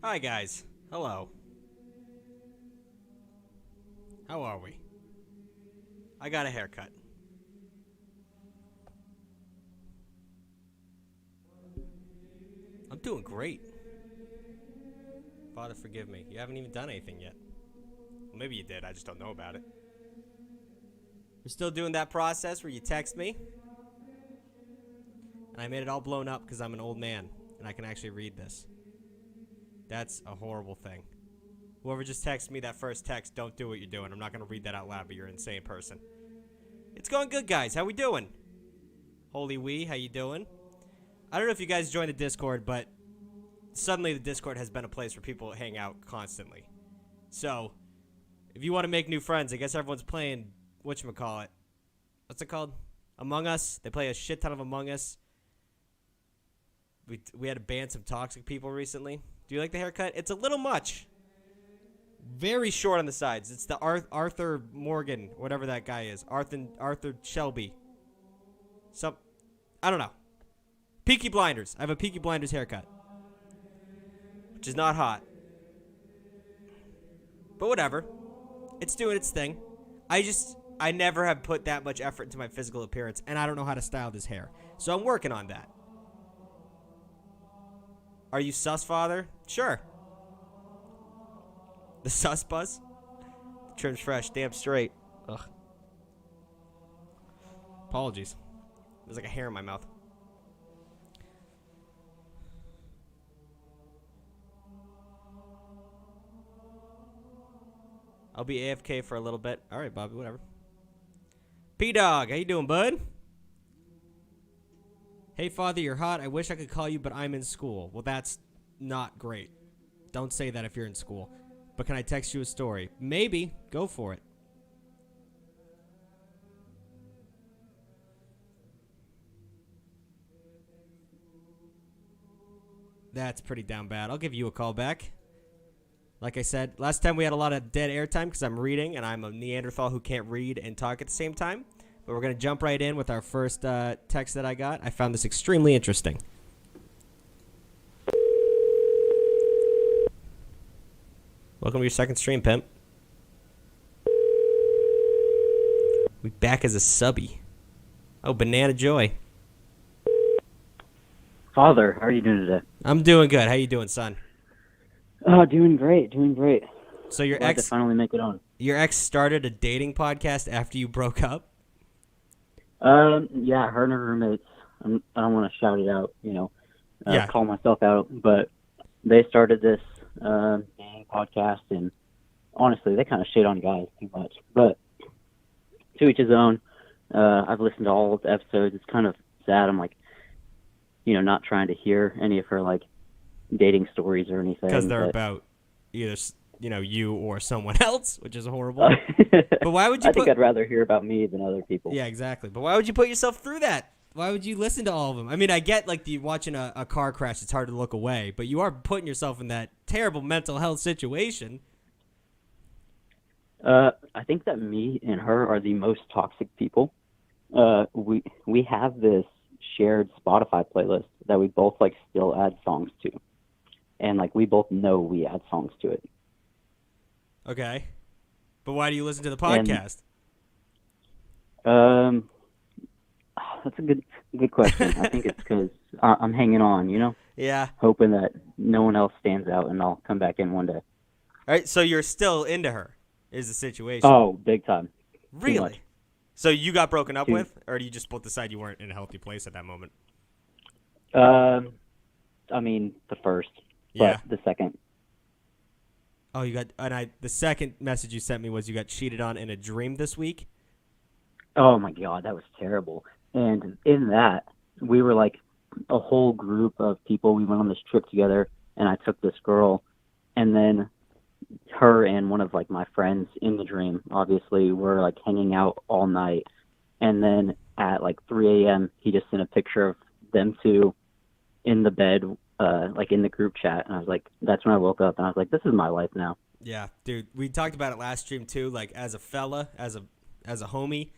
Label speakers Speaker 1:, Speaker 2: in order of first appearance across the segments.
Speaker 1: Hi, guys. Hello. How are we? I got a haircut. I'm doing great. Father, forgive me. You haven't even done anything yet. Well, maybe you did. I just don't know about it. You're still doing that process where you text me? And I made it all blown up because I'm an old man and I can actually read this. That's a horrible thing. Whoever just texted me that first text, don't do what you're doing. I'm not going to read that out loud, but you're an insane person. It's going good, guys. How we doing? Holy wee, how you doing? I don't know if you guys joined the Discord, but suddenly the Discord has been a place where people hang out constantly. So, if you want to make new friends, I guess everyone's playing, whatchamacallit. What's it called? Among Us. They play a shit ton of Among Us. We had to ban some toxic people recently. Do you like the haircut? It's a little much. Very short on the sides. It's the Arthur Morgan, whatever that guy is. Arthur Shelby. I don't know. Peaky Blinders. I have a Peaky Blinders haircut. Which is not hot. But whatever. It's doing its thing. I never have put that much effort into my physical appearance, and I don't know how to style this hair. So I'm working on that. Are you sus, Father? Sure. The sus buzz? The trim's fresh, damn straight. Ugh. Apologies. There's like a hair in my mouth. I'll be AFK for a little bit. All right, Bobby, whatever. P-Dog, how you doing, bud? Hey, Father, you're hot. I wish I could call you, but I'm in school. Well, that's not great. Don't say that if you're in school. But can I text you a story? Maybe. Go for it. That's pretty down bad. I'll give you a call back. Like I said, last time we had a lot of dead airtime because I'm reading, and I'm a Neanderthal who can't read and talk at the same time. But we're going to jump right in with our first text that I got. I found this extremely interesting. Welcome to your second stream, pimp. We back as a subby. Oh, Banana Joy.
Speaker 2: Father, how are you doing today?
Speaker 1: I'm doing good. How you doing, son?
Speaker 2: Oh, doing great.
Speaker 1: So your
Speaker 2: Glad
Speaker 1: ex
Speaker 2: to finally make it on.
Speaker 1: Your ex started a dating podcast after you broke up?
Speaker 2: Yeah, her and her roommates. I don't want to shout it out, call myself out, but they started this dating podcast, and honestly, they kind of shit on guys too much. But to each his own. I've listened to all of the episodes. It's kind of sad. I'm like, not trying to hear any of her like dating stories or anything.
Speaker 1: Because they're about either you or someone else, which is horrible. But why would you?
Speaker 2: I think I'd rather hear about me than other people.
Speaker 1: Yeah, exactly. But why would you put yourself through that? Why would you listen to all of them? I mean, I get like watching a car crash. It's hard to look away, but you are putting yourself in that terrible mental health situation.
Speaker 2: I think that me and her are the most toxic people. We have this shared Spotify playlist that we both like still add songs to, and like we both know we add songs to it.
Speaker 1: Okay, but why do you listen to the podcast?
Speaker 2: That's a good question. I think it's because I'm hanging on,
Speaker 1: Yeah.
Speaker 2: hoping that no one else stands out and I'll come back in one day.
Speaker 1: All right, so you're still into her, is the situation?
Speaker 2: Oh, big time.
Speaker 1: Really? So you got broken up with, or do you just both decide you weren't in a healthy place at that moment?
Speaker 2: I mean, the first, but
Speaker 1: Yeah.
Speaker 2: the second.
Speaker 1: Oh, the second message you sent me was you got cheated on in a dream this week?
Speaker 2: Oh my God, that was terrible. And in that, we were like a whole group of people. We went on this trip together, and I took this girl, and then her and one of like my friends in the dream, obviously, were like hanging out all night. And then at like 3 a.m., he just sent a picture of them two in the bed, like in the group chat. And I was like, that's when I woke up and I was like, this is my life now.
Speaker 1: Yeah, dude. We talked about it last stream too. Like as a fella, as a homie,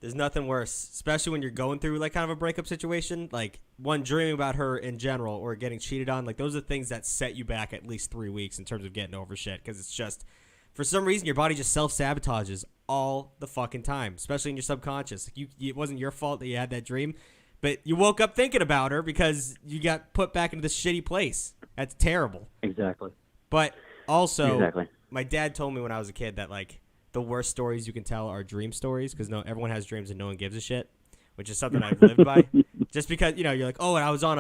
Speaker 1: there's nothing worse, especially when you're going through like kind of a breakup situation. Like one, dreaming about her in general or getting cheated on. Like those are things that set you back at least 3 weeks in terms of getting over shit. Because it's just, for some reason, your body just self-sabotages all the fucking time, especially in your subconscious. Like it wasn't your fault that you had that dream, but you woke up thinking about her because you got put back into this shitty place. That's terrible.
Speaker 2: Exactly.
Speaker 1: But also,
Speaker 2: exactly.
Speaker 1: My dad told me when I was a kid that like the worst stories you can tell are dream stories because everyone has dreams and no one gives a shit, which is something I've lived by. Just because you're like, oh, and I was on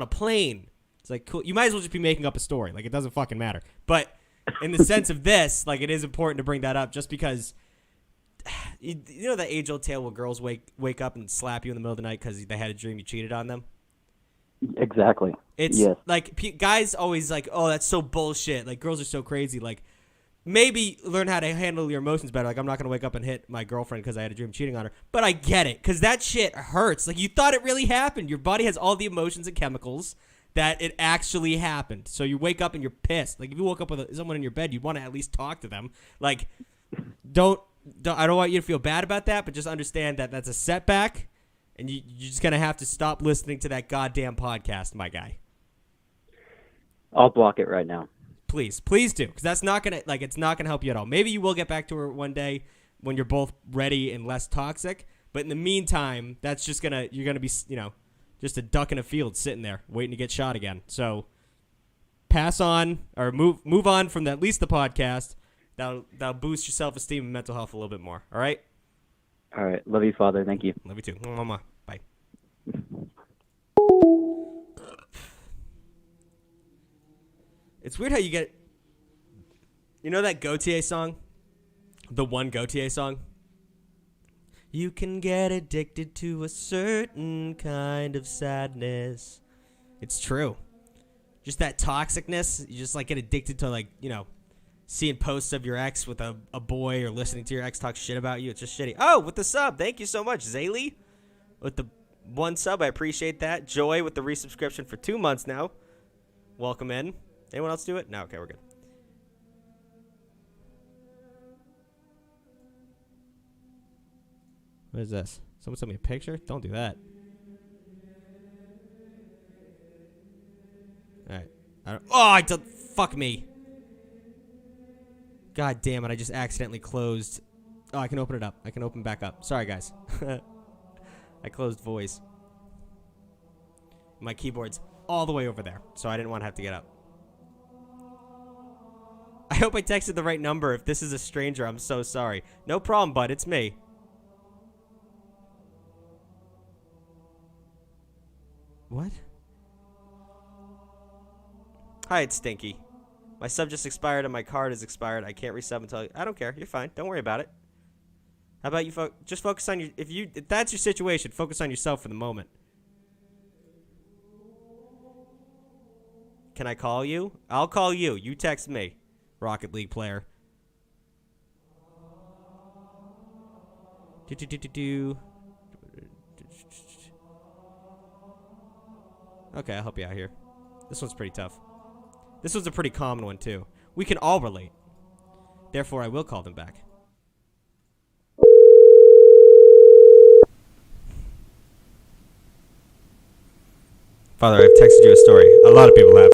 Speaker 1: a plane. It's like, cool. You might as well just be making up a story. Like it doesn't fucking matter. But in the sense of this, like it is important to bring that up just because you know that age-old tale where girls wake up and slap you in the middle of the night because they had a dream you cheated on them.
Speaker 2: Exactly.
Speaker 1: It's like guys always like, oh, that's so bullshit. Like girls are so crazy. Like maybe learn how to handle your emotions better. Like I'm not gonna wake up and hit my girlfriend because I had a dream cheating on her. But I get it because that shit hurts. Like you thought it really happened. Your body has all the emotions and chemicals that it actually happened. So you wake up and you're pissed. Like if you woke up with someone in your bed, you'd want to at least talk to them. Like I don't want you to feel bad about that, but just understand that that's a setback. And you're just going to have to stop listening to that goddamn podcast, my guy.
Speaker 2: I'll block it right now.
Speaker 1: Please do, because that's not going to, like, it's not going to help you at all. Maybe you will get back to her one day when you're both ready and less toxic. But in the meantime, that's just you're going to be, just a duck in a field sitting there waiting to get shot again. So pass on or move on from at least the podcast. That'll boost your self-esteem and mental health a little bit more. All right?
Speaker 2: All right. Love you, Father. Thank you.
Speaker 1: Love you too. Mama. Bye. It's weird how you get... You know that Gautier song? The one Gautier song? You can get addicted to a certain kind of sadness. It's true. Just that toxicness. You just like get addicted to seeing posts of your ex with a boy or listening to your ex talk shit about you. It's just shitty. Oh, with the sub. Thank you so much. Zaylee with the 1 sub. I appreciate that. Joy with the resubscription for 2 months now. Welcome in. Anyone else do it? No. Okay, we're good. What is this? Someone sent me a picture? Don't do that. All right. Fuck me. God damn it, I just accidentally closed. Oh, I can open it up. I can open back up. Sorry, guys. I closed voice. My keyboard's all the way over there, so I didn't want to have to get up. I hope I texted the right number. If this is a stranger, I'm so sorry. No problem, bud. It's me. What? Hi, it's Stinky. My sub just expired and my card is expired. I can't resub until... I don't care. You're fine. Don't worry about it. How about you just focus on your... If that's your situation, focus on yourself for the moment. Can I call you? I'll call you. You text me. Rocket League player. Okay, I'll help you out here. This one's pretty tough. This one's a pretty common one, too. We can all relate. Therefore, I will call them back. Father, I've texted you a story. A lot of people have.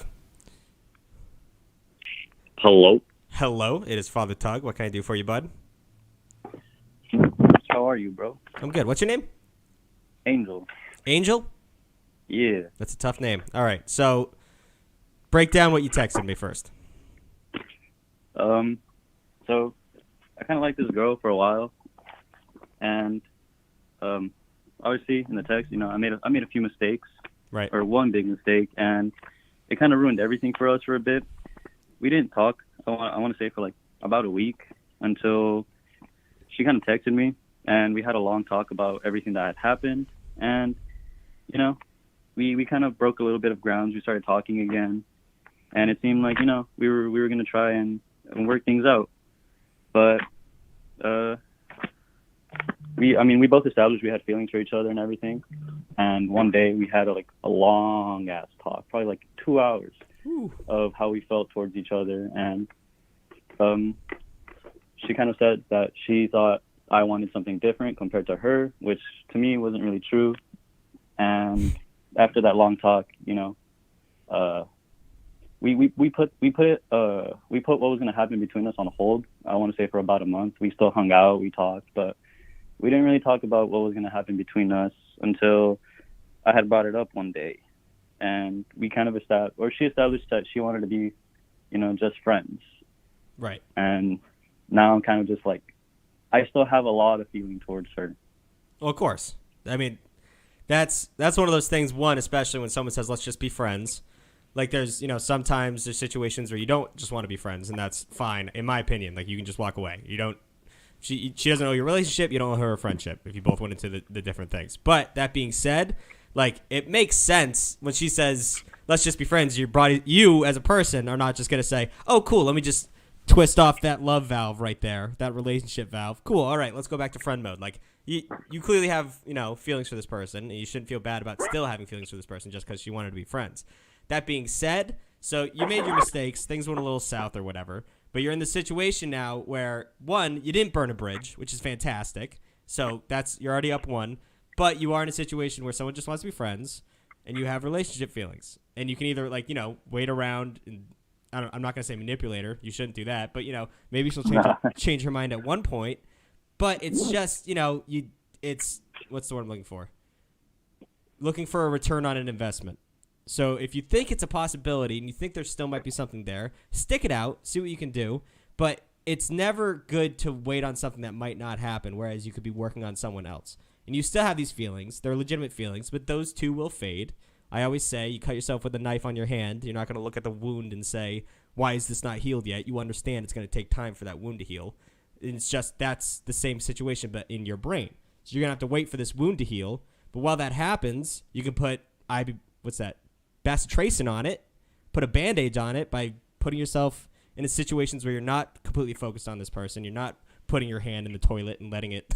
Speaker 3: Hello?
Speaker 1: Hello, it is Father Tug. What can I do for you, bud?
Speaker 3: How are you, bro?
Speaker 1: I'm good. What's your name?
Speaker 3: Angel.
Speaker 1: Angel?
Speaker 3: Yeah.
Speaker 1: That's a tough name. All right, so break down what you texted me first.
Speaker 3: So I kind of liked this girl for a while, and obviously in the text, I made a few mistakes,
Speaker 1: right?
Speaker 3: Or one big mistake, and it kind of ruined everything for us for a bit. We didn't talk. I want to say for like about a week until she kind of texted me, and we had a long talk about everything that had happened, and we kind of broke a little bit of grounds. We started talking again, and it seemed like we were gonna try and work things out, but we both established we had feelings for each other and everything. And one day we had a long ass talk, probably like 2 hours of how we felt towards each other. And she kind of said that she thought I wanted something different compared to her, which to me wasn't really true. And after that long talk, we put what was going to happen between us on hold. I want to say for about a month. We still hung out, we talked, but we didn't really talk about what was going to happen between us until I had brought it up one day. And we kind of she established that she wanted to be, just friends.
Speaker 1: Right.
Speaker 3: And now I'm kind of just like, I still have a lot of feeling towards her.
Speaker 1: Well, of course. I mean, that's one of those things, one, especially when someone says, let's just be friends. Like there's, sometimes there's situations where you don't just want to be friends, and that's fine, in my opinion. Like you can just walk away. You don't, she doesn't owe your relationship, you don't owe her a friendship if you both went into the different things. But that being said, like it makes sense when she says, let's just be friends. You as a person are not just going to say, oh, cool, let me just twist off that love valve right there, that relationship valve. Cool, all right, let's go back to friend mode. Like you clearly have, feelings for this person, and you shouldn't feel bad about still having feelings for this person just because you wanted to be friends. That being said, so you made your mistakes, things went a little south or whatever, but you're in the situation now where, one, you didn't burn a bridge, which is fantastic, so you're already up one, but you are in a situation where someone just wants to be friends, and you have relationship feelings, and you can either, wait around, and I'm not going to say manipulate her, you shouldn't do that, but, maybe she'll change her mind at one point, but it's just, it's, what's the word I'm looking for? Looking for a return on an investment. So if you think it's a possibility and you think there still might be something there, stick it out, see what you can do. But it's never good to wait on something that might not happen, whereas you could be working on someone else. And you still have these feelings. They're legitimate feelings, but those too will fade. I always say you cut yourself with a knife on your hand. You're not going to look at the wound and say, why is this not healed yet? You understand it's going to take time for that wound to heal. And it's just that's the same situation, but in your brain. So you're going to have to wait for this wound to heal. But while that happens, you can put bacitracin on it, put a Band-Aid on it by putting yourself in situations where you're not completely focused on this person. You're not putting your hand in the toilet and letting it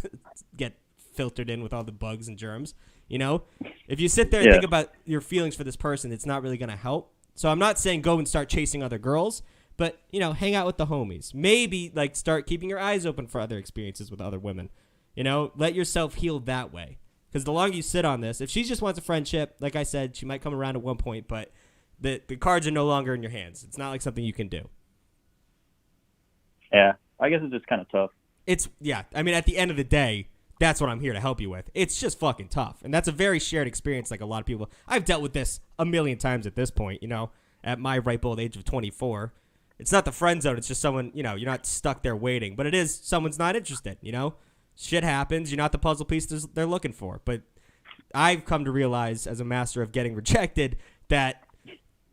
Speaker 1: get filtered in with all the bugs and germs. If you sit there and think about your feelings for this person, it's not really going to help. So I'm not saying go and start chasing other girls, but, hang out with the homies. Maybe, start keeping your eyes open for other experiences with other women. Let yourself heal that way. Because the longer you sit on this, if she just wants a friendship, like I said, she might come around at one point, but the cards are no longer in your hands. It's not like something you can do.
Speaker 3: Yeah, I guess it's just kind of tough.
Speaker 1: I mean, at the end of the day, that's what I'm here to help you with. It's just fucking tough. And that's a very shared experience like a lot of people. I've dealt with this a million times at this point, at my ripe old age of 24. It's not the friend zone. It's just someone, you're not stuck there waiting. But it is someone's not interested, Shit happens. You're not the puzzle piece they're looking for. But I've come to realize as a master of getting rejected that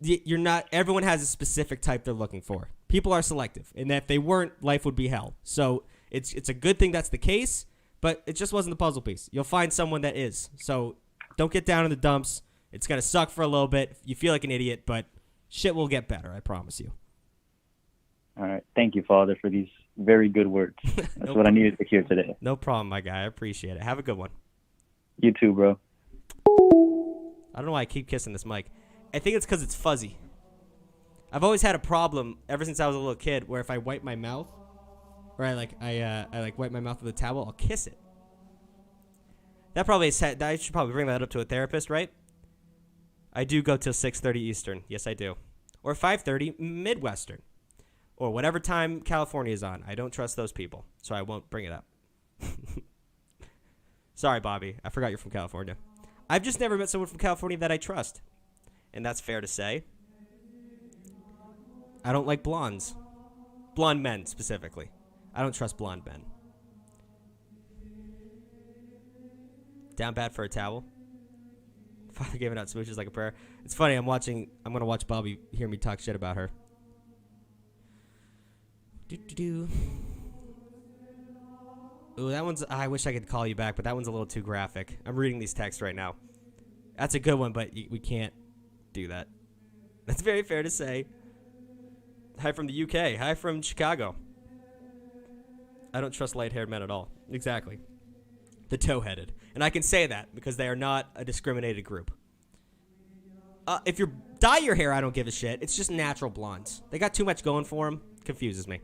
Speaker 1: you're not. Everyone has a specific type they're looking for. People are selective, and that if they weren't, life would be hell. So it's a good thing that's the case, but it just wasn't the puzzle piece. You'll find someone that is. So don't get down in the dumps. It's gonna suck for a little bit. You feel like an idiot, but shit will get better. I promise you.
Speaker 3: All right. Thank you, Father, for these very good words. That's what I needed to hear today.
Speaker 1: No problem, my guy. I appreciate it. Have a good one.
Speaker 3: You too, bro.
Speaker 1: I don't know why I keep kissing this mic. I think it's because it's fuzzy. I've always had a problem ever since I was a little kid where if I wipe my mouth, or I wipe my mouth with a towel, I'll kiss it. I should probably bring that up to a therapist, right? I do go till 6:30 Eastern. Yes, I do. Or 5:30 Midwestern. Or whatever time California is on. I don't trust those people, so I won't bring it up. Sorry, Bobby. I forgot you're from California. I've just never met someone from California that I trust. And that's fair to say. I don't like blondes. Blonde men, specifically. I don't trust blonde men. Down bad for a towel. Father giving out smooches like a prayer. It's funny, I'm going to watch Bobby hear me talk shit about her. Ooh, that one's... I wish I could call you back, but that one's a little too graphic. I'm reading these texts right now. That's a good one, but we can't do that. That's very fair to say. Hi from the UK. Hi from Chicago. I don't trust light-haired men at all. Exactly. the tow-headed. And I can say that because they are not a discriminated group. If you dye your hair, I don't give a shit. It's just natural blondes. They got too much going for them. Confuses me.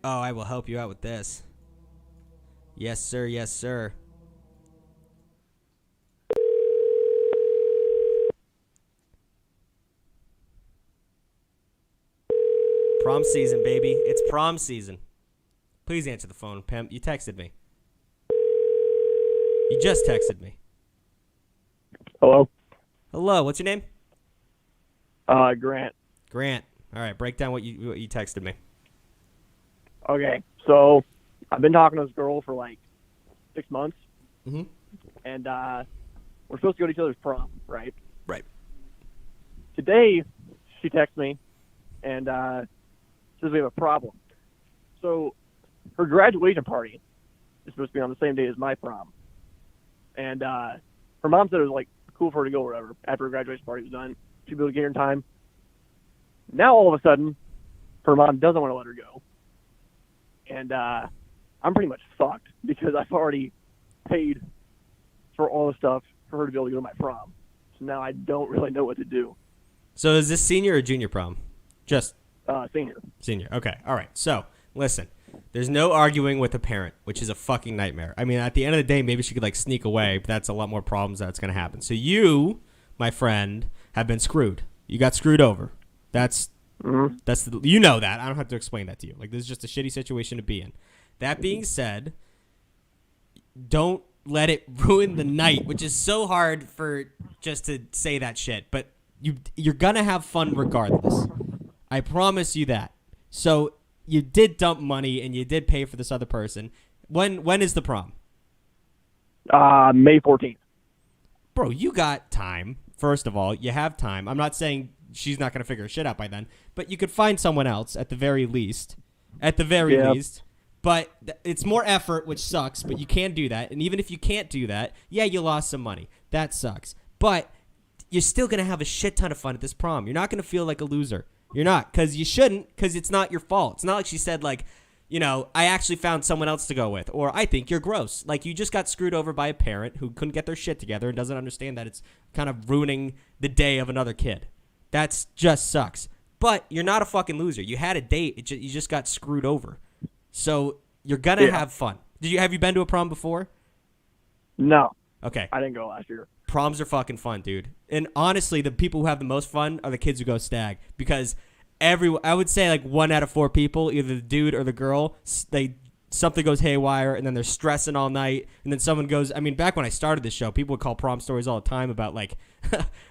Speaker 1: Oh, I will help you out with this. Yes, sir. Yes, sir. Prom season, baby. It's prom season. Please answer the phone, pimp. You texted me. You just texted me.
Speaker 4: Hello?
Speaker 1: Hello, what's your name?
Speaker 4: Grant.
Speaker 1: Grant. All right, break down what you texted me.
Speaker 4: Okay, so I've been talking to this girl for like 6 months.
Speaker 1: Mm-hmm.
Speaker 4: And we're supposed to go to each other's prom, right?
Speaker 1: Right.
Speaker 4: Today, she texts me and says we have a problem. So her graduation party is supposed to be on the same day as my prom. And her mom said it was like cool for her to go or whatever after her graduation party was done. She'd be able to get here in time. Now all of a sudden, her mom doesn't want to let her go. And I'm pretty much fucked because I've already paid for all the stuff for her to be able to go to my prom. So now I don't really know what to do.
Speaker 1: So is this senior or junior prom? Just
Speaker 4: Senior.
Speaker 1: Senior. Okay. All right. So listen, there's no arguing with a parent, which is a fucking nightmare. I mean, at the end of the day, maybe she could like sneak away, but that's a lot more problems that's going to happen. So you, my friend, have been screwed. You got screwed over. You know that. I don't have to explain that to you. Like, this is just a shitty situation to be in. That being said, don't let it ruin the night, which is so hard for just to say that shit. But you're gonna have fun regardless. I promise you that. So you did dump money and you did pay for this other person. When is the prom?
Speaker 4: May 14th.
Speaker 1: Bro, you got time. First of all, you have time. I'm not saying she's not going to figure her shit out by then, but you could find someone else at the very least. At the very least. But it's more effort, which sucks, but you can do that. And even if you can't do that, yeah, you lost some money. That sucks. But you're still going to have a shit ton of fun at this prom. You're not going to feel like a loser. You're not, because you shouldn't, because it's not your fault. It's not like she said, like, you know, I actually found someone else to go with, or I think you're gross. Like, you just got screwed over by a parent who couldn't get their shit together and doesn't understand that it's kind of ruining the day of another kid. That's just sucks. But you're not a fucking loser. You had a date. You just got screwed over. So you're going to have fun. Have you been to a prom before?
Speaker 4: No.
Speaker 1: Okay.
Speaker 4: I didn't go last year.
Speaker 1: Proms are fucking fun, dude. And honestly, the people who have the most fun are the kids who go stag, because I would say like 1 out of 4 people, either the dude or the girl, something goes haywire and then they're stressing all night, and then someone goes, I mean, back when I started this show, people would call prom stories all the time about like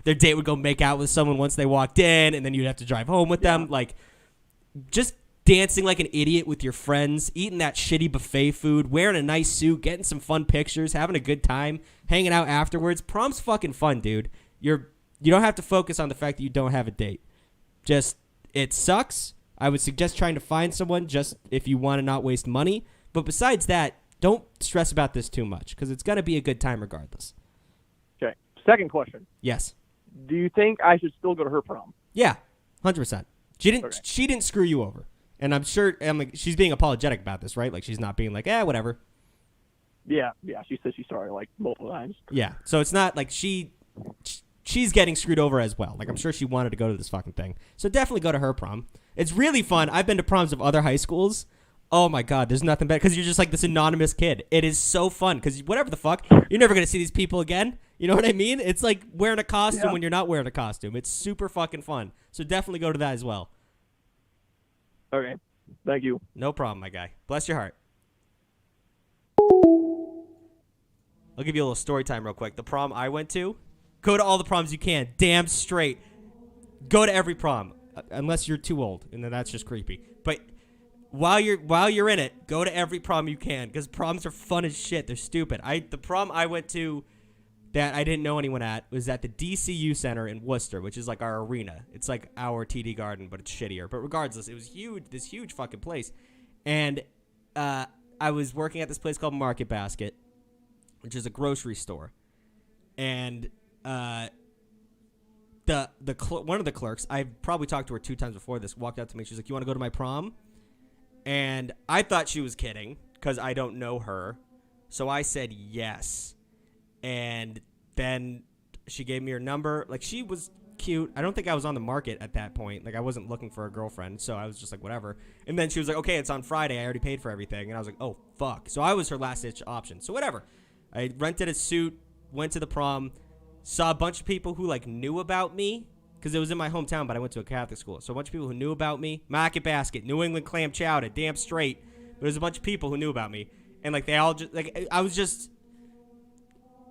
Speaker 1: their date would go make out with someone once they walked in, and then you'd have to drive home with them, like just dancing like an idiot with your friends, eating that shitty buffet food, wearing a nice suit, getting some fun pictures, having a good time, hanging out afterwards. Prom's fucking fun, dude. You don't have to focus on the fact that you don't have a date. Just, it sucks. I would suggest trying to find someone just if you want to not waste money. But besides that, don't stress about this too much, because it's going to be a good time regardless.
Speaker 4: Okay. Second question.
Speaker 1: Yes.
Speaker 4: Do you think I should still go to her prom?
Speaker 1: Yeah, 100%. She didn't screw you over. And I'm sure she's being apologetic about this, right? Like, she's not being like, whatever.
Speaker 4: Yeah. She said she's sorry like multiple times.
Speaker 1: Yeah. So it's not like she's getting screwed over as well. Like, I'm sure she wanted to go to this fucking thing. So definitely go to her prom. It's really fun. I've been to proms of other high schools. Oh my God, there's nothing better, because you're just like this anonymous kid. It is so fun, because whatever the fuck, you're never going to see these people again. You know what I mean? It's like wearing a costume when you're not wearing a costume. It's super fucking fun. So definitely go to that as well.
Speaker 4: Okay. Thank you.
Speaker 1: No problem, my guy. Bless your heart. I'll give you a little story time real quick. The prom I went to, go to all the proms you can. Damn straight. Go to every prom, unless you're too old, and then that's just creepy. But while you're in it, go to every prom you can, because proms are fun as shit. They're stupid. The prom I went to that I didn't know anyone at was at the DCU Center in Worcester, which is like our arena. It's like our TD Garden, but it's shittier. But regardless, it was huge, this huge fucking place. And I was working at this place called Market Basket, which is a grocery store. And one of the clerks, I've probably talked to her 2 times before this, walked out to me. She's like, "You want to go to my prom?" And I thought she was kidding because I don't know her. So I said yes. And then she gave me her number. Like, she was cute. I don't think I was on the market at that point. Like, I wasn't looking for a girlfriend. So I was just like, whatever. And then she was like, okay, it's on Friday. I already paid for everything. And I was like, oh, fuck. So I was her last-ditch option. So whatever. I rented a suit, went to the prom, saw a bunch of people who, like, knew about me. Because it was in my hometown, but I went to a Catholic school. So a bunch of people who knew about me. Market Basket, New England Clam Chowder, damn straight. But there's a bunch of people who knew about me. And, like, they all just, like, I was just,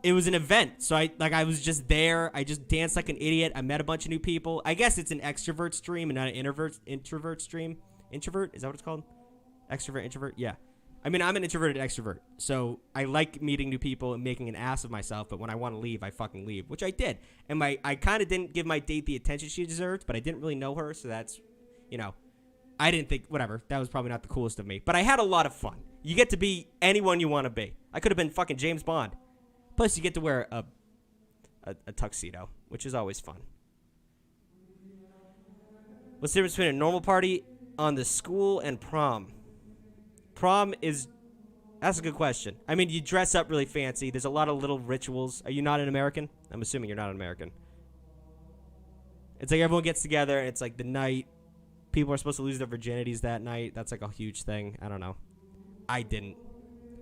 Speaker 1: it was an event. So I was just there. I just danced like an idiot. I met a bunch of new people. I guess it's an extrovert stream and not an introvert stream. Introvert? Is that what it's called? Extrovert, introvert? Yeah. I mean, I'm an introverted extrovert, so I like meeting new people and making an ass of myself, but when I want to leave, I fucking leave, which I did. And I kind of didn't give my date the attention she deserved, but I didn't really know her, so that's, you know, I didn't think, whatever, that was probably not the coolest of me. But I had a lot of fun. You get to be anyone you want to be. I could have been fucking James Bond. Plus, you get to wear a tuxedo, which is always fun. What's the difference between a normal party on the school and prom? Prom is, that's a good question. I mean, you dress up really fancy. There's a lot of little rituals. Are you not an American? I'm assuming you're not an American. It's like everyone gets together, and it's like the night. People are supposed to lose their virginities that night. That's like a huge thing. I don't know. I didn't.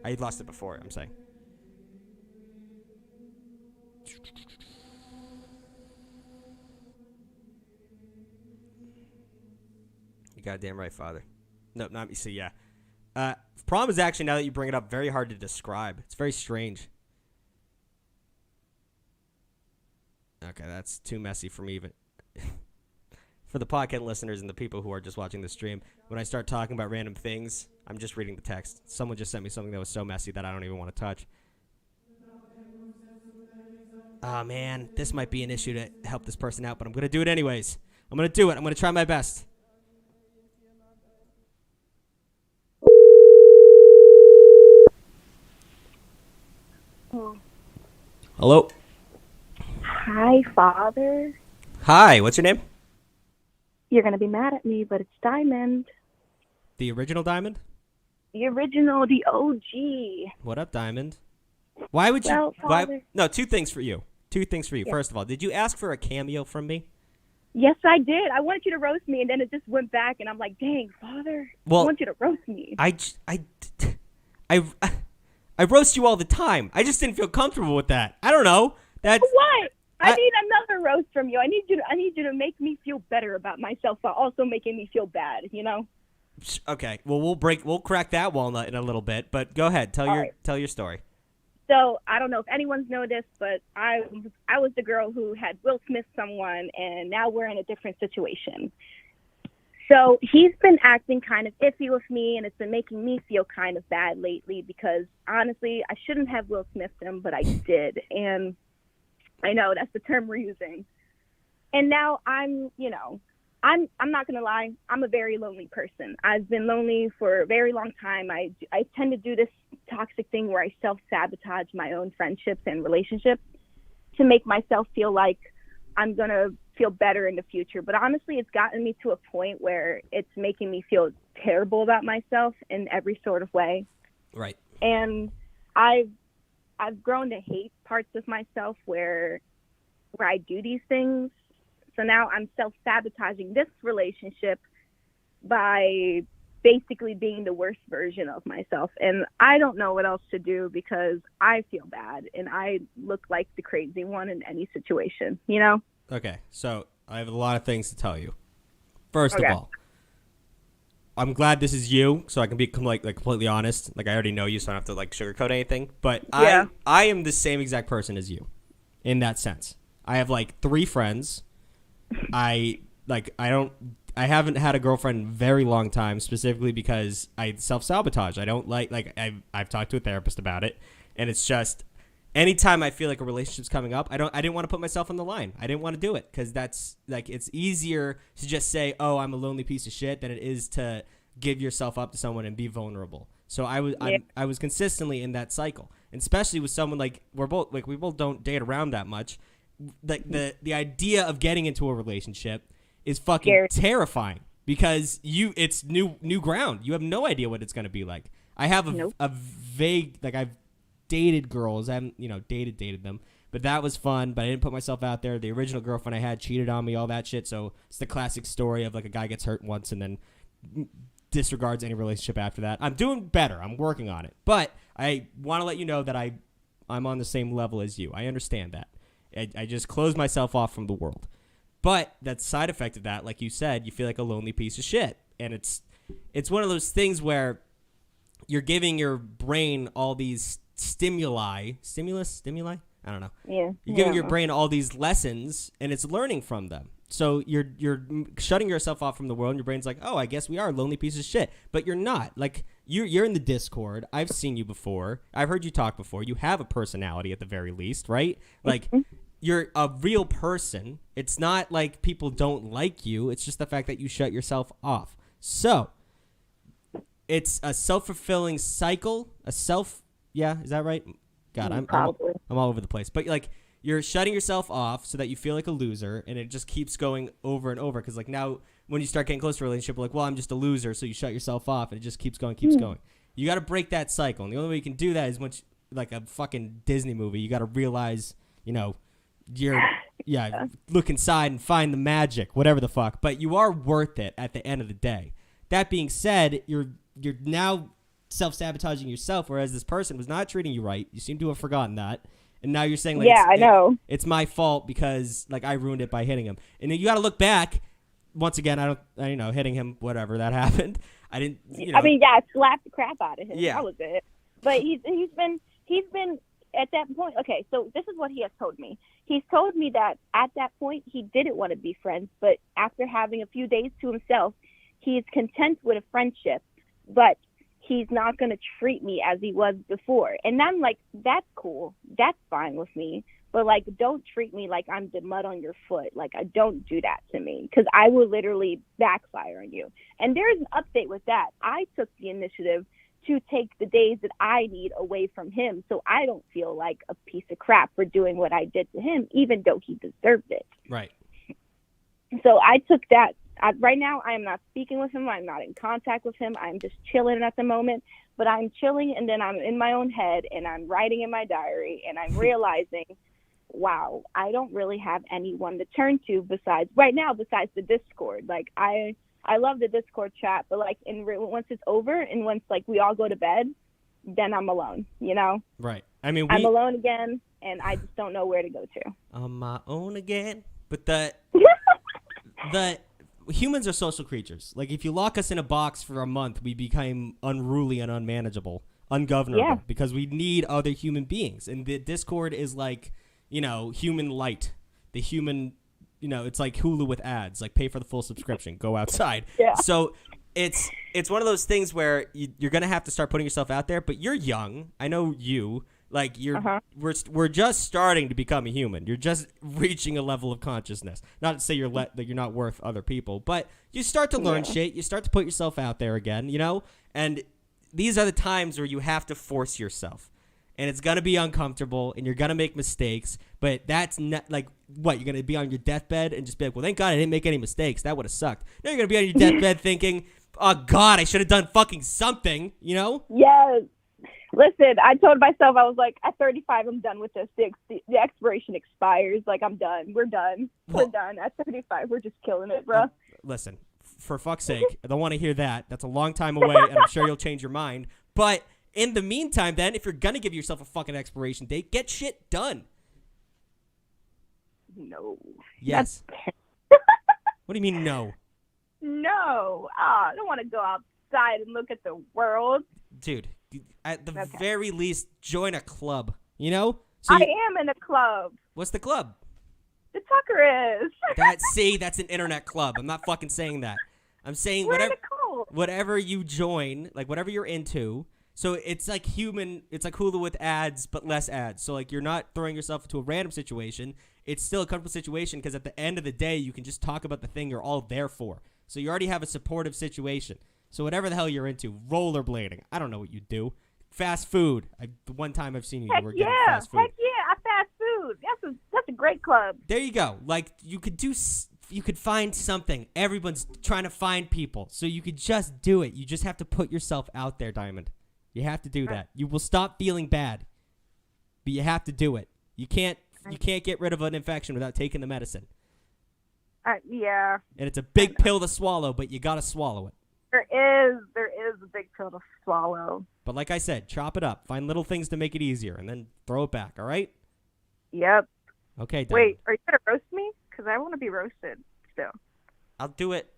Speaker 1: I lost it before, I'm saying. You goddamn right, Father. No, not me. See, yeah. Prom is actually, now that you bring it up, very hard to describe. It's very strange. Okay, that's too messy for me even. For the podcast listeners and the people who are just watching the stream, when I start talking about random things, I'm just reading the text. Someone just sent me something that was so messy that I don't even want to touch. Oh, man, this might be an issue to help this person out, but I'm going to do it anyways. I'm going to do it. I'm going to try my best. Hello?
Speaker 5: Hi, Father.
Speaker 1: Hi, what's your name?
Speaker 5: You're going to be mad at me, but it's Diamond.
Speaker 1: The original Diamond?
Speaker 5: The original, the OG.
Speaker 1: What up, Diamond? Why would you...
Speaker 5: Well, Father.
Speaker 1: No, two things for you. Yeah. First of all, did you ask for a cameo from me?
Speaker 5: Yes, I did. I wanted you to roast me, and then it just went back, and I'm like, dang, Father,
Speaker 1: well,
Speaker 5: I want you to roast me.
Speaker 1: I roast you all the time. I just didn't feel comfortable with that. I don't know. That's
Speaker 5: what? I need another roast from you. I need you to make me feel better about myself, but also making me feel bad, you know?
Speaker 1: Okay. Well, we'll crack that walnut in a little bit, but go ahead. Tell your story.
Speaker 5: So, I don't know if anyone's noticed, but I was the girl who had Will Smith someone, and now we're in a different situation. So he's been acting kind of iffy with me, and it's been making me feel kind of bad lately because, honestly, I shouldn't have Will Smithed him, but I did. And I know that's the term we're using. And now I'm not going to lie, I'm a very lonely person. I've been lonely for a very long time. I tend to do this toxic thing where I self-sabotage my own friendships and relationships to make myself feel like I'm going to feel better in the future. But honestly, it's gotten me to a point where it's making me feel terrible about myself in every sort of way.
Speaker 1: Right.
Speaker 5: And I've grown to hate parts of myself where I do these things. So now I'm self-sabotaging this relationship by basically being the worst version of myself. And I don't know what else to do because I feel bad and I look like the crazy one in any situation, you know?
Speaker 1: Okay, so I have a lot of things to tell you. First of all, I'm glad this is you, so I can be completely honest. Like, I already know you, so I don't have to like sugarcoat anything. But yeah. I am the same exact person as you, in that sense. I have like 3 friends. I haven't had a girlfriend in a very long time, specifically because I self-sabotage. I don't I've talked to a therapist about it, and it's just anytime I feel like a relationship's coming up, I didn't want to put myself on the line. I didn't want to do it because that's like, it's easier to just say, oh, I'm a lonely piece of shit than it is to give yourself up to someone and be vulnerable. So I was consistently in that cycle, and especially with someone like we both don't date around that much. Like the idea of getting into a relationship is fucking terrifying because it's new ground. You have no idea what it's going to be like. I have a vague, like, I've dated girls. I haven't, dated them. But that was fun, but I didn't put myself out there. The original girlfriend I had cheated on me, all that shit. So it's the classic story of, like, a guy gets hurt once and then disregards any relationship after that. I'm doing better. I'm working on it. But I want to let you know that I'm on the same level as you. I understand that. I just closed myself off from the world. But that side effect of that, like you said, you feel like a lonely piece of shit. And it's one of those things where you're giving your brain all these stimuli. I don't know.
Speaker 5: Yeah.
Speaker 1: You're giving your brain all these lessons, and it's learning from them. So you're shutting yourself off from the world, and your brain's like, oh, I guess we are a lonely piece of shit. But you're not. Like, you're in the Discord. I've seen you before. I've heard you talk before. You have a personality at the very least, right? Like, you're a real person. It's not like people don't like you. It's just the fact that you shut yourself off. So it's a self-fulfilling cycle. Yeah, is that right? God, I'm all over the place. But, like, you're shutting yourself off so that you feel like a loser, and it just keeps going over and over. Because, like, now when you start getting close to a relationship, you're like, well, I'm just a loser, so you shut yourself off, and it just keeps going. You got to break that cycle. And the only way you can do that is once, like a fucking Disney movie, you got to realize, look inside and find the magic, whatever the fuck. But you are worth it at the end of the day. That being said, you're now self-sabotaging yourself, whereas this person was not treating you right. You seem to have forgotten that. And now you're saying, like,
Speaker 5: I know.
Speaker 1: It's my fault because, like, I ruined it by hitting him. And you got to look back. Once again, hitting him, whatever, that happened. I didn't,
Speaker 5: I mean, I slapped the crap out of him.
Speaker 1: Yeah.
Speaker 5: That was it. But he's been at that point. Okay, so this is what he has told me. He's told me that at that point, he didn't want to be friends. But after having a few days to himself, he's content with a friendship. But he's not going to treat me as he was before. And I'm like, that's cool. That's fine with me. But, like, don't treat me like I'm the mud on your foot. Like, I don't do that to me because I will literally backfire on you. And there's an update with that. I took the initiative to take the days that I need away from him so I don't feel like a piece of crap for doing what I did to him, even though he deserved it.
Speaker 1: Right.
Speaker 5: So I took that. Right now, I am not speaking with him. I'm not in contact with him. I'm just chilling at the moment. But I'm chilling, and then I'm in my own head, and I'm writing in my diary, and I'm realizing, wow, I don't really have anyone to turn to besides the Discord. Like, I love the Discord chat, but, like, once it's over and once, like, we all go to bed, then I'm alone,
Speaker 1: Right. I mean,
Speaker 5: I'm alone again, and I just don't know where to go to.
Speaker 1: On my own again. But the humans are social creatures. Like, if you lock us in a box for a month, we become unruly and unmanageable, ungovernable, because we need other human beings. And the Discord is like, human light. The human, it's like Hulu with ads. Like, pay for the full subscription. Go outside.
Speaker 5: Yeah.
Speaker 1: So it's one of those things where you're going to have to start putting yourself out there. But you're young. I know you. Like, we're just starting to become a human. You're just reaching a level of consciousness. Not to say that you're not worth other people, but you start to learn shit. You start to put yourself out there again, And these are the times where you have to force yourself. And it's going to be uncomfortable, and you're going to make mistakes, but that's not, like, what? You're going to be on your deathbed and just be like, well, thank God I didn't make any mistakes. That would have sucked. No, you're going to be on your deathbed thinking, oh, God, I should have done fucking something,
Speaker 5: Yes. Listen, I told myself, I was like, at 35, I'm done with this. The expiration expires. Like, I'm done. We're done. We're done. At 35, we're just killing it, bro.
Speaker 1: Listen, for fuck's sake, I don't want to hear that. That's a long time away, and I'm sure you'll change your mind. But in the meantime, then, if you're going to give yourself a fucking expiration date, get shit done.
Speaker 5: No.
Speaker 1: Yes. What do you mean, no?
Speaker 5: No. I don't want to go outside and look at the world.
Speaker 1: Dude, at the very least, join a club, So
Speaker 5: I am in a club.
Speaker 1: What's the club?
Speaker 5: The Tucker is.
Speaker 1: That's an internet club. I'm not fucking saying that. I'm saying whatever you join, like whatever you're into. So it's like Hulu with ads, but less ads. So, like, you're not throwing yourself into a random situation. It's still a comfortable situation because at the end of the day, you can just talk about the thing you're all there for. So you already have a supportive situation. So whatever the hell you're into, rollerblading. I don't know what you do. Fast food. The one time I've seen you were getting fast food.
Speaker 5: Heck yeah, fast food. That's a great club.
Speaker 1: There you go. Like, you could do you could find something. Everyone's trying to find people. So you could just do it. You just have to put yourself out there, Diamond. You have to do that. You will stop feeling bad. But you have to do it. You can't get rid of an infection without taking the medicine.
Speaker 5: Yeah.
Speaker 1: And it's a big pill to swallow, but you got to swallow it.
Speaker 5: There is a big pill to swallow.
Speaker 1: But like I said, chop it up. Find little things to make it easier, and then throw it back, all right?
Speaker 5: Yep.
Speaker 1: Okay, Diamond.
Speaker 5: Wait, are you going to roast me? Because I want to be roasted still.
Speaker 1: I'll do it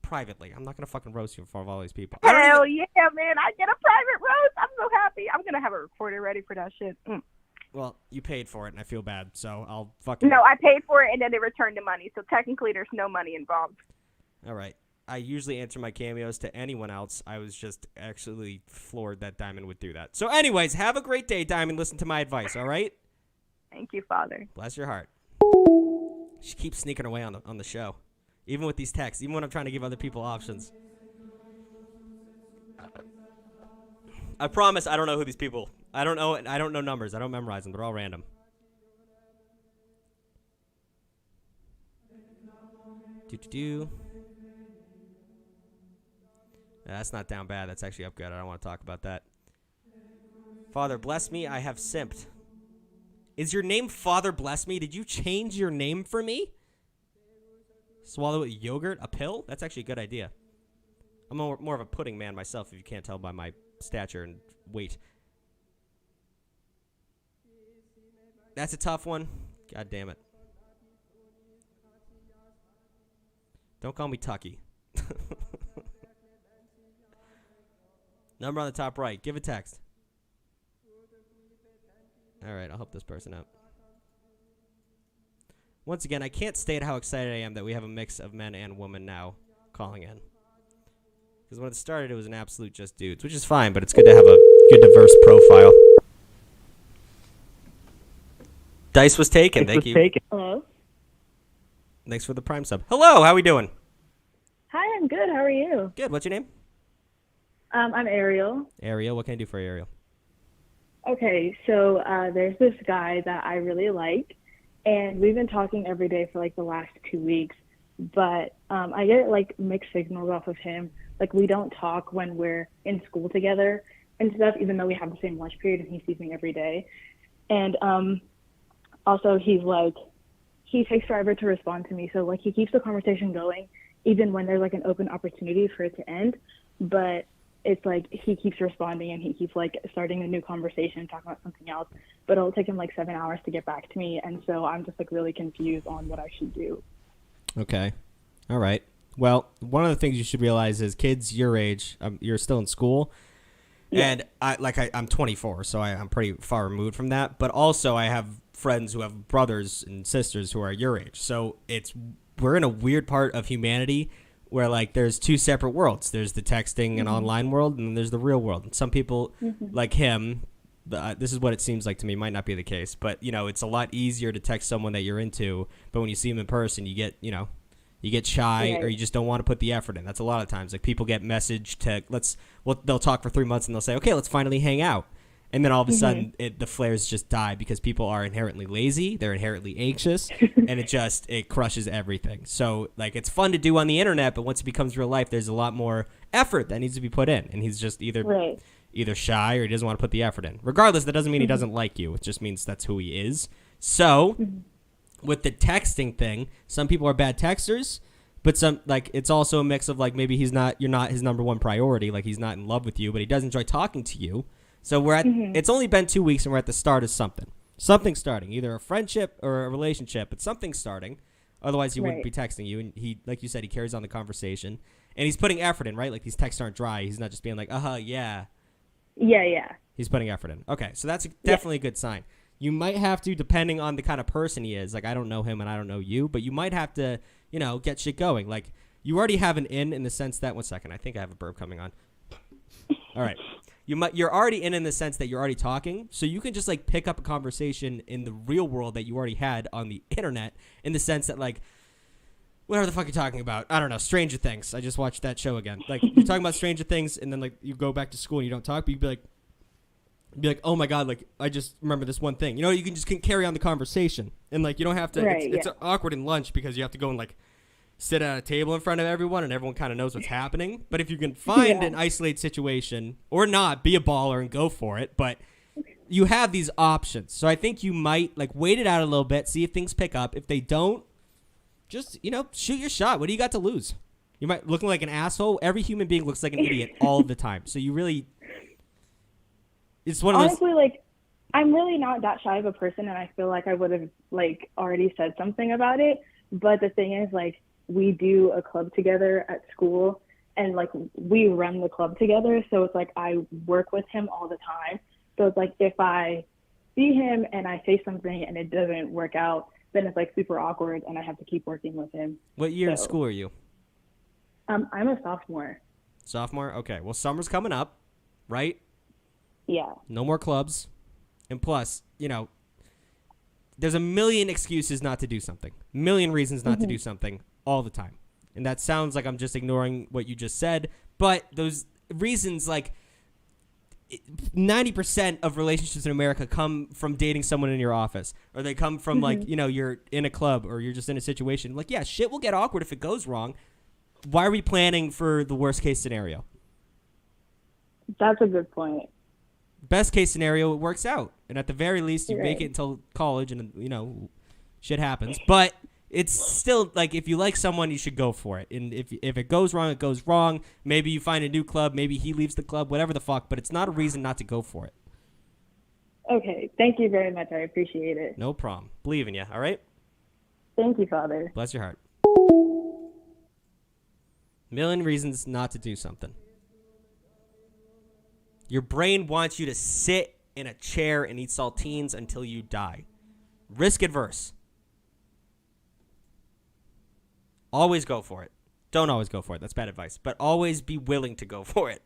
Speaker 1: privately. I'm not going to fucking roast you in front of all these people.
Speaker 5: Hell yeah, man. I get a private roast. I'm so happy. I'm going to have a recorder ready for that shit.
Speaker 1: Well, you paid for it, and I feel bad, so I'll fucking...
Speaker 5: No, I paid for it, and then they returned the money. So technically, there's no money involved.
Speaker 1: All right. I usually answer my cameos to anyone else. I was just actually floored that Diamond would do that. So anyways, have a great day, Diamond. Listen to my advice, all right?
Speaker 5: Thank you, Father.
Speaker 1: Bless your heart. She keeps sneaking away on the show. Even with these texts, even when I'm trying to give other people options. I promise I don't know who these people... I don't know numbers. I don't memorize them. They're all random. That's not down bad. That's actually up good. I don't want to talk about that. Father, bless me. I have simped. Is your name Father Bless Me? Did you change your name for me? Swallow it yogurt? A pill? That's actually a good idea. I'm more of a pudding man myself, if you can't tell by my stature and weight. That's a tough one. God damn it. Don't call me Tucky. Number on the top right. Give a text. All right, I'll help this person out. Once again, I can't state how excited I am that we have a mix of men and women now calling in. Because when it started, it was an absolute just dudes, which is fine, but it's good to have a good diverse profile. Dice was taken. Thank you.
Speaker 6: Hello.
Speaker 1: Thanks for the Prime sub. Hello, how we doing?
Speaker 6: Hi, I'm good. How are you?
Speaker 1: Good. What's your name?
Speaker 6: I'm Ariel.
Speaker 1: Ariel. What can I do for you, Ariel?
Speaker 6: Okay, so there's this guy that I really like, and we've been talking every day for like the last 2 weeks, but I get like mixed signals off of him. Like we don't talk when we're in school together and stuff, even though we have the same lunch period and he sees me every day. And also he takes forever to respond to me. So like he keeps the conversation going even when there's like an open opportunity for it to end. But it's like he keeps responding and he keeps like starting a new conversation, talking about something else. But it'll take him like 7 hours to get back to me. And so I'm just like really confused on what I should do.
Speaker 1: Okay. All right. Well, one of the things you should realize is kids your age, you're still in school. Yeah. And I'm 24, so I'm pretty far removed from that. But also I have friends who have brothers and sisters who are your age. So we're in a weird part of humanity where like there's two separate worlds. There's the texting and online world, and then there's the real world. And some people like him, this is what it seems like to me, might not be the case, but you know, it's a lot easier to text someone that you're into, but when you see them in person, you get shy, or you just don't want to put the effort in. That's a lot of times. Like people get messaged to they'll talk for 3 months and they'll say, okay, let's finally hang out. And then all of a sudden the flares just die because people are inherently lazy. They're inherently anxious and it crushes everything. So like it's fun to do on the internet, but once it becomes real life, there's a lot more effort that needs to be put in. And he's just either shy or he doesn't want to put the effort in. Regardless, that doesn't mean he doesn't like you. It just means that's who he is. So with the texting thing, some people are bad texters, but some like it's also a mix of like maybe you're not his number one priority, like he's not in love with you, but he does enjoy talking to you. So we're at it's only been 2 weeks and we're at the start of something. Something's starting, either a friendship or a relationship, but something's starting. Otherwise he wouldn't be texting you, and he, like you said, he carries on the conversation and he's putting effort in, right? Like these texts aren't dry. He's not just being like, yeah.
Speaker 6: Yeah.
Speaker 1: He's putting effort in. Okay, so that's definitely a good sign. You might have to, depending on the kind of person he is, like I don't know him and I don't know you, but you might have to, get shit going. Like you already have an in the sense that, one second, I think I have a burp coming on. All right. You're already in the sense that you're already talking, so you can just like pick up a conversation in the real world that you already had on the internet, in the sense that like, whatever the fuck you're talking about, I don't know, Stranger Things. I just watched that show again. Like you're talking about Stranger Things, and then like you go back to school and you don't talk, but you'd be like, oh my god, like I just remember this one thing. You can carry on the conversation, and like you don't have to. It's awkward in lunch because you have to go and like sit at a table in front of everyone and everyone kind of knows what's happening. But if you can find an isolated situation or not, be a baller and go for it. But you have these options. So I think you might like wait it out a little bit, see if things pick up. If they don't, just, shoot your shot. What do you got to lose? You might look like an asshole. Every human being looks like an idiot all the time. So you really, it's one of those.
Speaker 6: Honestly, like, I'm really not that shy of a person, and I feel like I would have, like, already said something about it. But the thing is, like, we do a club together at school, and, like, we run the club together. So it's like I work with him all the time. So it's like if I see him and I say something and it doesn't work out, then it's, like, super awkward, and I have to keep working with him.
Speaker 1: What year in school are you?
Speaker 6: I'm a sophomore.
Speaker 1: Sophomore? Okay. Well, summer's coming up, right?
Speaker 6: Yeah.
Speaker 1: No more clubs. And plus, there's a million excuses not to do something. A million reasons not to do something all the time. And that sounds like I'm just ignoring what you just said. But those reasons, like 90% of relationships in America come from dating someone in your office. Or they come from like, you're in a club or you're just in a situation. Like, yeah, shit will get awkward if it goes wrong. Why are we planning for the worst case scenario?
Speaker 6: That's a good point.
Speaker 1: Best case scenario, it works out. And at the very least, you make it until college and, shit happens. But it's still, like, if you like someone, you should go for it. And if it goes wrong, it goes wrong. Maybe you find a new club. Maybe he leaves the club, whatever the fuck. But it's not a reason not to go for it.
Speaker 6: Okay. Thank you very much. I appreciate it.
Speaker 1: No problem. Believe in you, all right?
Speaker 6: Thank you, Father.
Speaker 1: Bless your heart. Million reasons not to do something. Your brain wants you to sit in a chair and eat saltines until you die. Risk adverse. Always go for it. Don't always go for it. That's bad advice. But always be willing to go for it.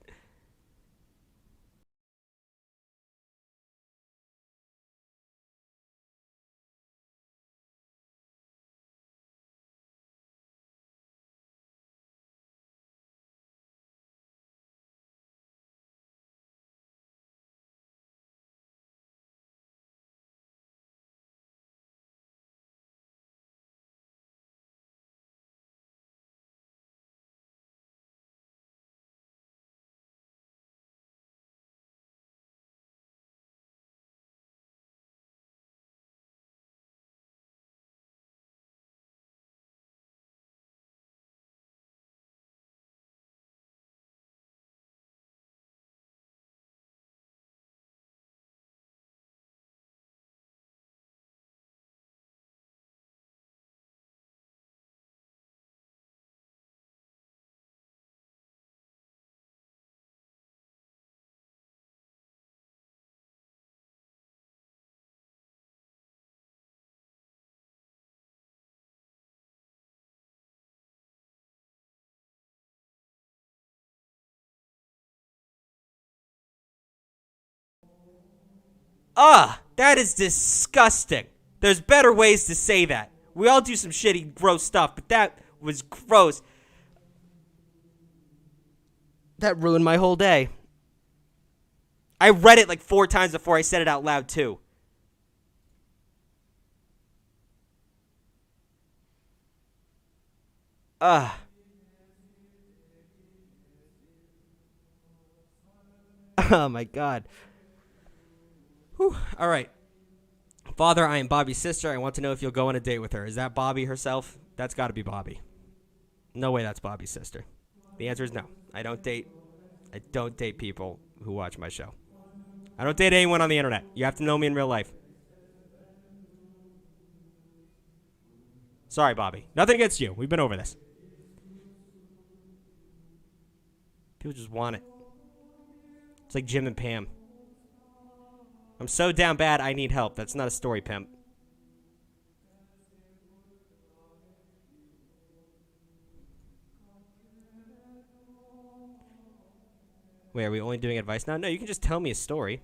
Speaker 1: That is disgusting. There's better ways to say that. We all do some shitty, gross stuff, but that was gross. That ruined my whole day. I read it like 4 times before I said it out loud, too. Oh, my God. Whew. All right. Father, I am Bobby's sister. I want to know if you'll go on a date with her. Is that Bobby herself? That's got to be Bobby. No way that's Bobby's sister. The answer is no. I don't date people who watch my show. I don't date anyone on the internet. You have to know me in real life. Sorry, Bobby. Nothing against you. We've been over this. People just want it. It's like Jim and Pam. I'm so down bad, I need help. That's not a story, pimp. Wait, are we only doing advice now? No, you can just tell me a story.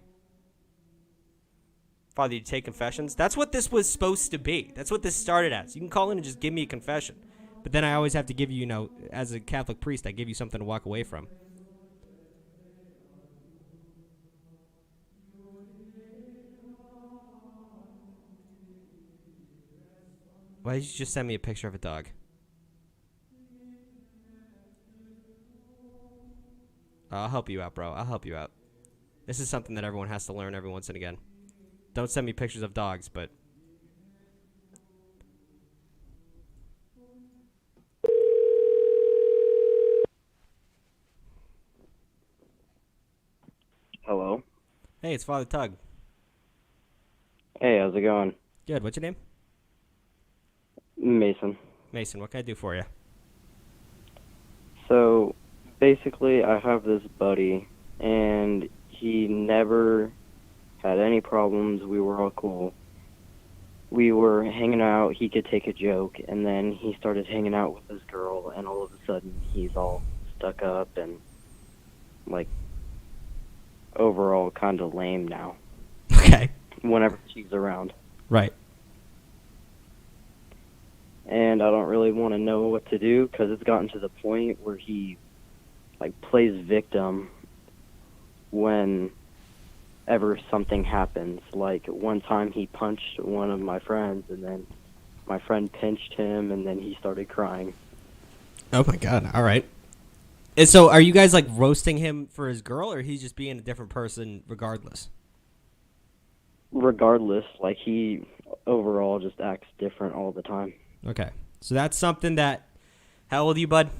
Speaker 1: Father, you take confessions? That's what this was supposed to be. That's what this started as. You can call in and just give me a confession. But then I always have to give you, as a Catholic priest, I give you something to walk away from. Why did you just send me a picture of a dog? I'll help you out, bro. I'll help you out. This is something that everyone has to learn every once and again. Don't send me pictures of dogs, but...
Speaker 7: Hello.
Speaker 1: Hey, it's Father Tug.
Speaker 7: Hey, how's it going?
Speaker 1: Good. What's your name?
Speaker 7: Mason.
Speaker 1: Mason, what can I do for you?
Speaker 7: So, basically, I have this buddy, and he never had any problems. We were all cool. We were hanging out. He could take a joke, and then he started hanging out with this girl, and all of a sudden, he's all stuck up and, like, overall kind of lame now.
Speaker 1: Okay.
Speaker 7: Whenever she's around.
Speaker 1: Right.
Speaker 7: And I don't really want to know what to do because it's gotten to the point where he, like, plays victim whenever something happens. Like, one time he punched one of my friends, and then my friend pinched him, and then he started crying.
Speaker 1: Oh, my God. All right. And so are you guys, like, roasting him for his girl, or he's just being a different person regardless?
Speaker 7: Regardless, like, he overall just acts different all the time.
Speaker 1: Okay. So that's something that... How old are you, bud?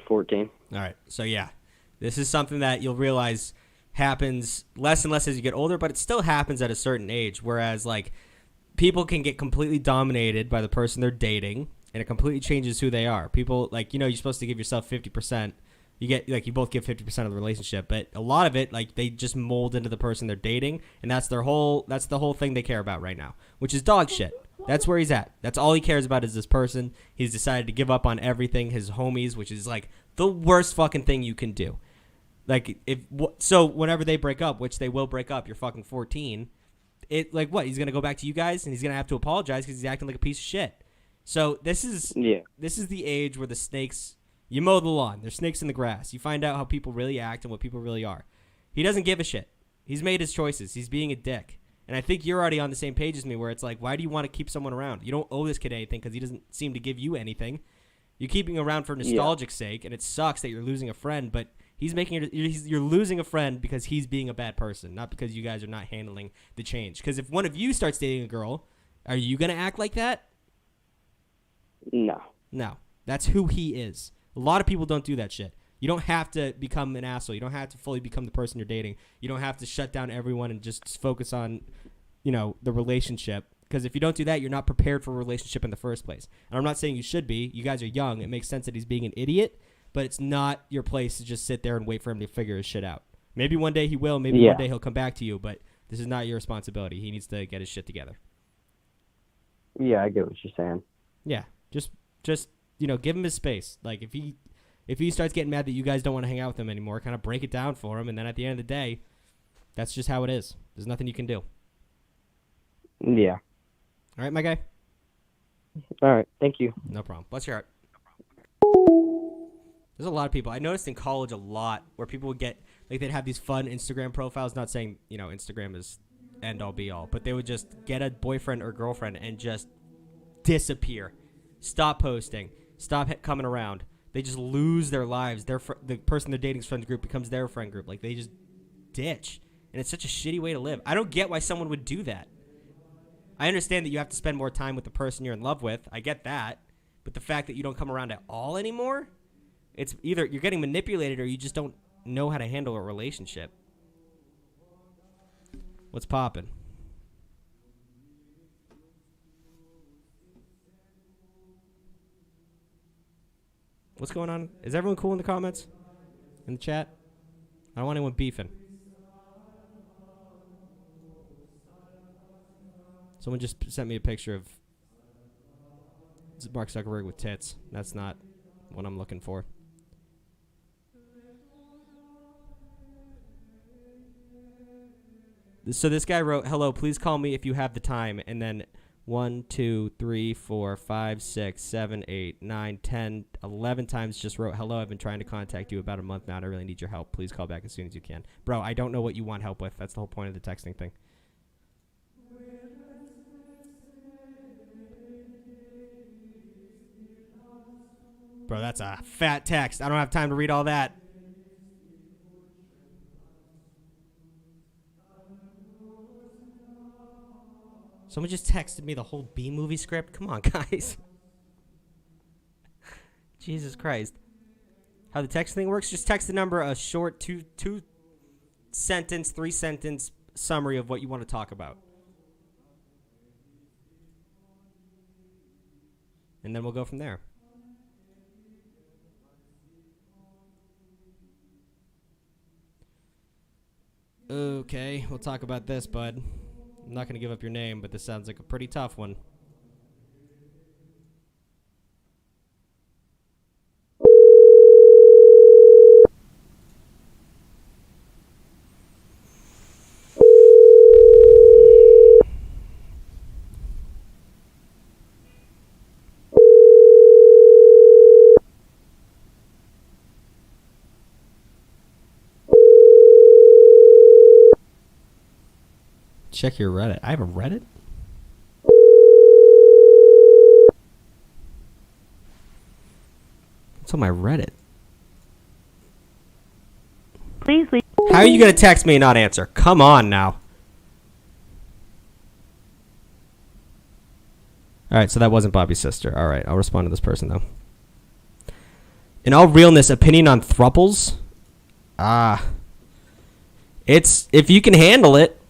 Speaker 7: 14.
Speaker 1: All right. So, yeah. This is something that you'll realize happens less and less as you get older, but it still happens at a certain age, whereas, like, people can get completely dominated by the person they're dating, and it completely changes who they are. People, like, you know, you're supposed to give yourself 50%. You get, like, you both give 50% of the relationship, but a lot of it, like, they just mold into the person they're dating, and that's the whole thing they care about right now, which is dog shit. That's where he's at. That's all he cares about is this person. He's decided to give up on everything, his homies, which is, like, the worst fucking thing you can do. Like, so whenever they break up, which they will break up, you're fucking 14, like, what? He's going to go back to you guys, and he's going to have to apologize because he's acting like a piece of shit. So this is the age where the snakes... You mow the lawn. There's snakes in the grass. You find out how people really act and what people really are. He doesn't give a shit. He's made his choices. He's being a dick. And I think you're already on the same page as me where it's like, why do you want to keep someone around? You don't owe this kid anything because he doesn't seem to give you anything. You're keeping him around for nostalgic sake, and it sucks that you're losing a friend, but you're losing a friend because he's being a bad person, not because you guys are not handling the change. Because if one of you starts dating a girl, are you going to act like that?
Speaker 7: No.
Speaker 1: No. That's who he is. A lot of people don't do that shit. You don't have to become an asshole. You don't have to fully become the person you're dating. You don't have to shut down everyone and just focus on, you know, the relationship. Because if you don't do that, you're not prepared for a relationship in the first place. And I'm not saying you should be. You guys are young. It makes sense that he's being an idiot, but it's not your place to just sit there and wait for him to figure his shit out. Maybe one day he will. Maybe one day he'll come back to you, but this is not your responsibility. He needs to get his shit together.
Speaker 7: Yeah, I get what you're saying.
Speaker 1: Yeah, just you know, give him his space. Like, if he starts getting mad that you guys don't want to hang out with him anymore, kind of break it down for him, and then at the end of the day, that's just how it is. There's nothing you can do.
Speaker 7: Yeah.
Speaker 1: All right, my guy?
Speaker 7: All right, thank you.
Speaker 1: No problem. Bless your heart. There's a lot of people. I noticed in college a lot where people would get, like, they'd have these fun Instagram profiles, not saying, you know, Instagram is end-all, be-all, but they would just get a boyfriend or girlfriend and just disappear. Stop posting. Stop coming around. They just lose their lives. The person they're dating's friend group becomes their friend group. Like, they just ditch. And it's such a shitty way to live. I don't get why someone would do that. I understand that you have to spend more time with the person you're in love with. I get that. But the fact that you don't come around at all anymore, it's either you're getting manipulated or you just don't know how to handle a relationship. What's poppin'? What's going on? Is everyone cool in the comments? In the chat? I don't want anyone beefing. Someone just sent me a picture of Mark Zuckerberg with tits. That's not what I'm looking for. So this guy wrote, "Hello, please call me if you have the time," and then 1, 2, 3, 4, 5, 6, 7, 8, 9, 10, 11 times just wrote, "Hello, I've been trying to contact you about a month now, and I really need your help. Please call back as soon as you can." Bro, I don't know what you want help with. That's the whole point of the texting thing. Bro, that's a fat text. I don't have time to read all that. Someone just texted me the whole B movie script. Come on, guys. Jesus Christ. How the text thing works, just text the number a short two sentence, 3-sentence summary of what you want to talk about. And then we'll go from there. Okay, we'll talk about this, bud. I'm not going to give up your name, but this sounds like a pretty tough one. Check your Reddit. I have a Reddit? What's on my Reddit?
Speaker 5: Please leave.
Speaker 1: How are you going to text me and not answer? Come on now. Alright, so that wasn't Bobby's sister. Alright, I'll respond to this person, though. In all realness, opinion on thruples? It's, if you can handle it.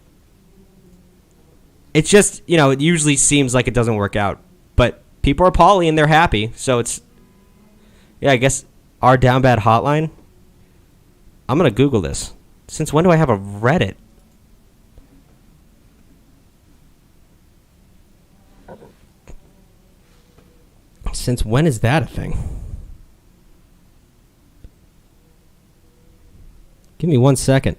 Speaker 1: It's just, you know, it usually seems like it doesn't work out. But people are poly and they're happy. So it's, yeah, I guess our DownBad Hotline. I'm going to Google this. Since when do I have a Reddit? Since when is that a thing? Give me 1 second.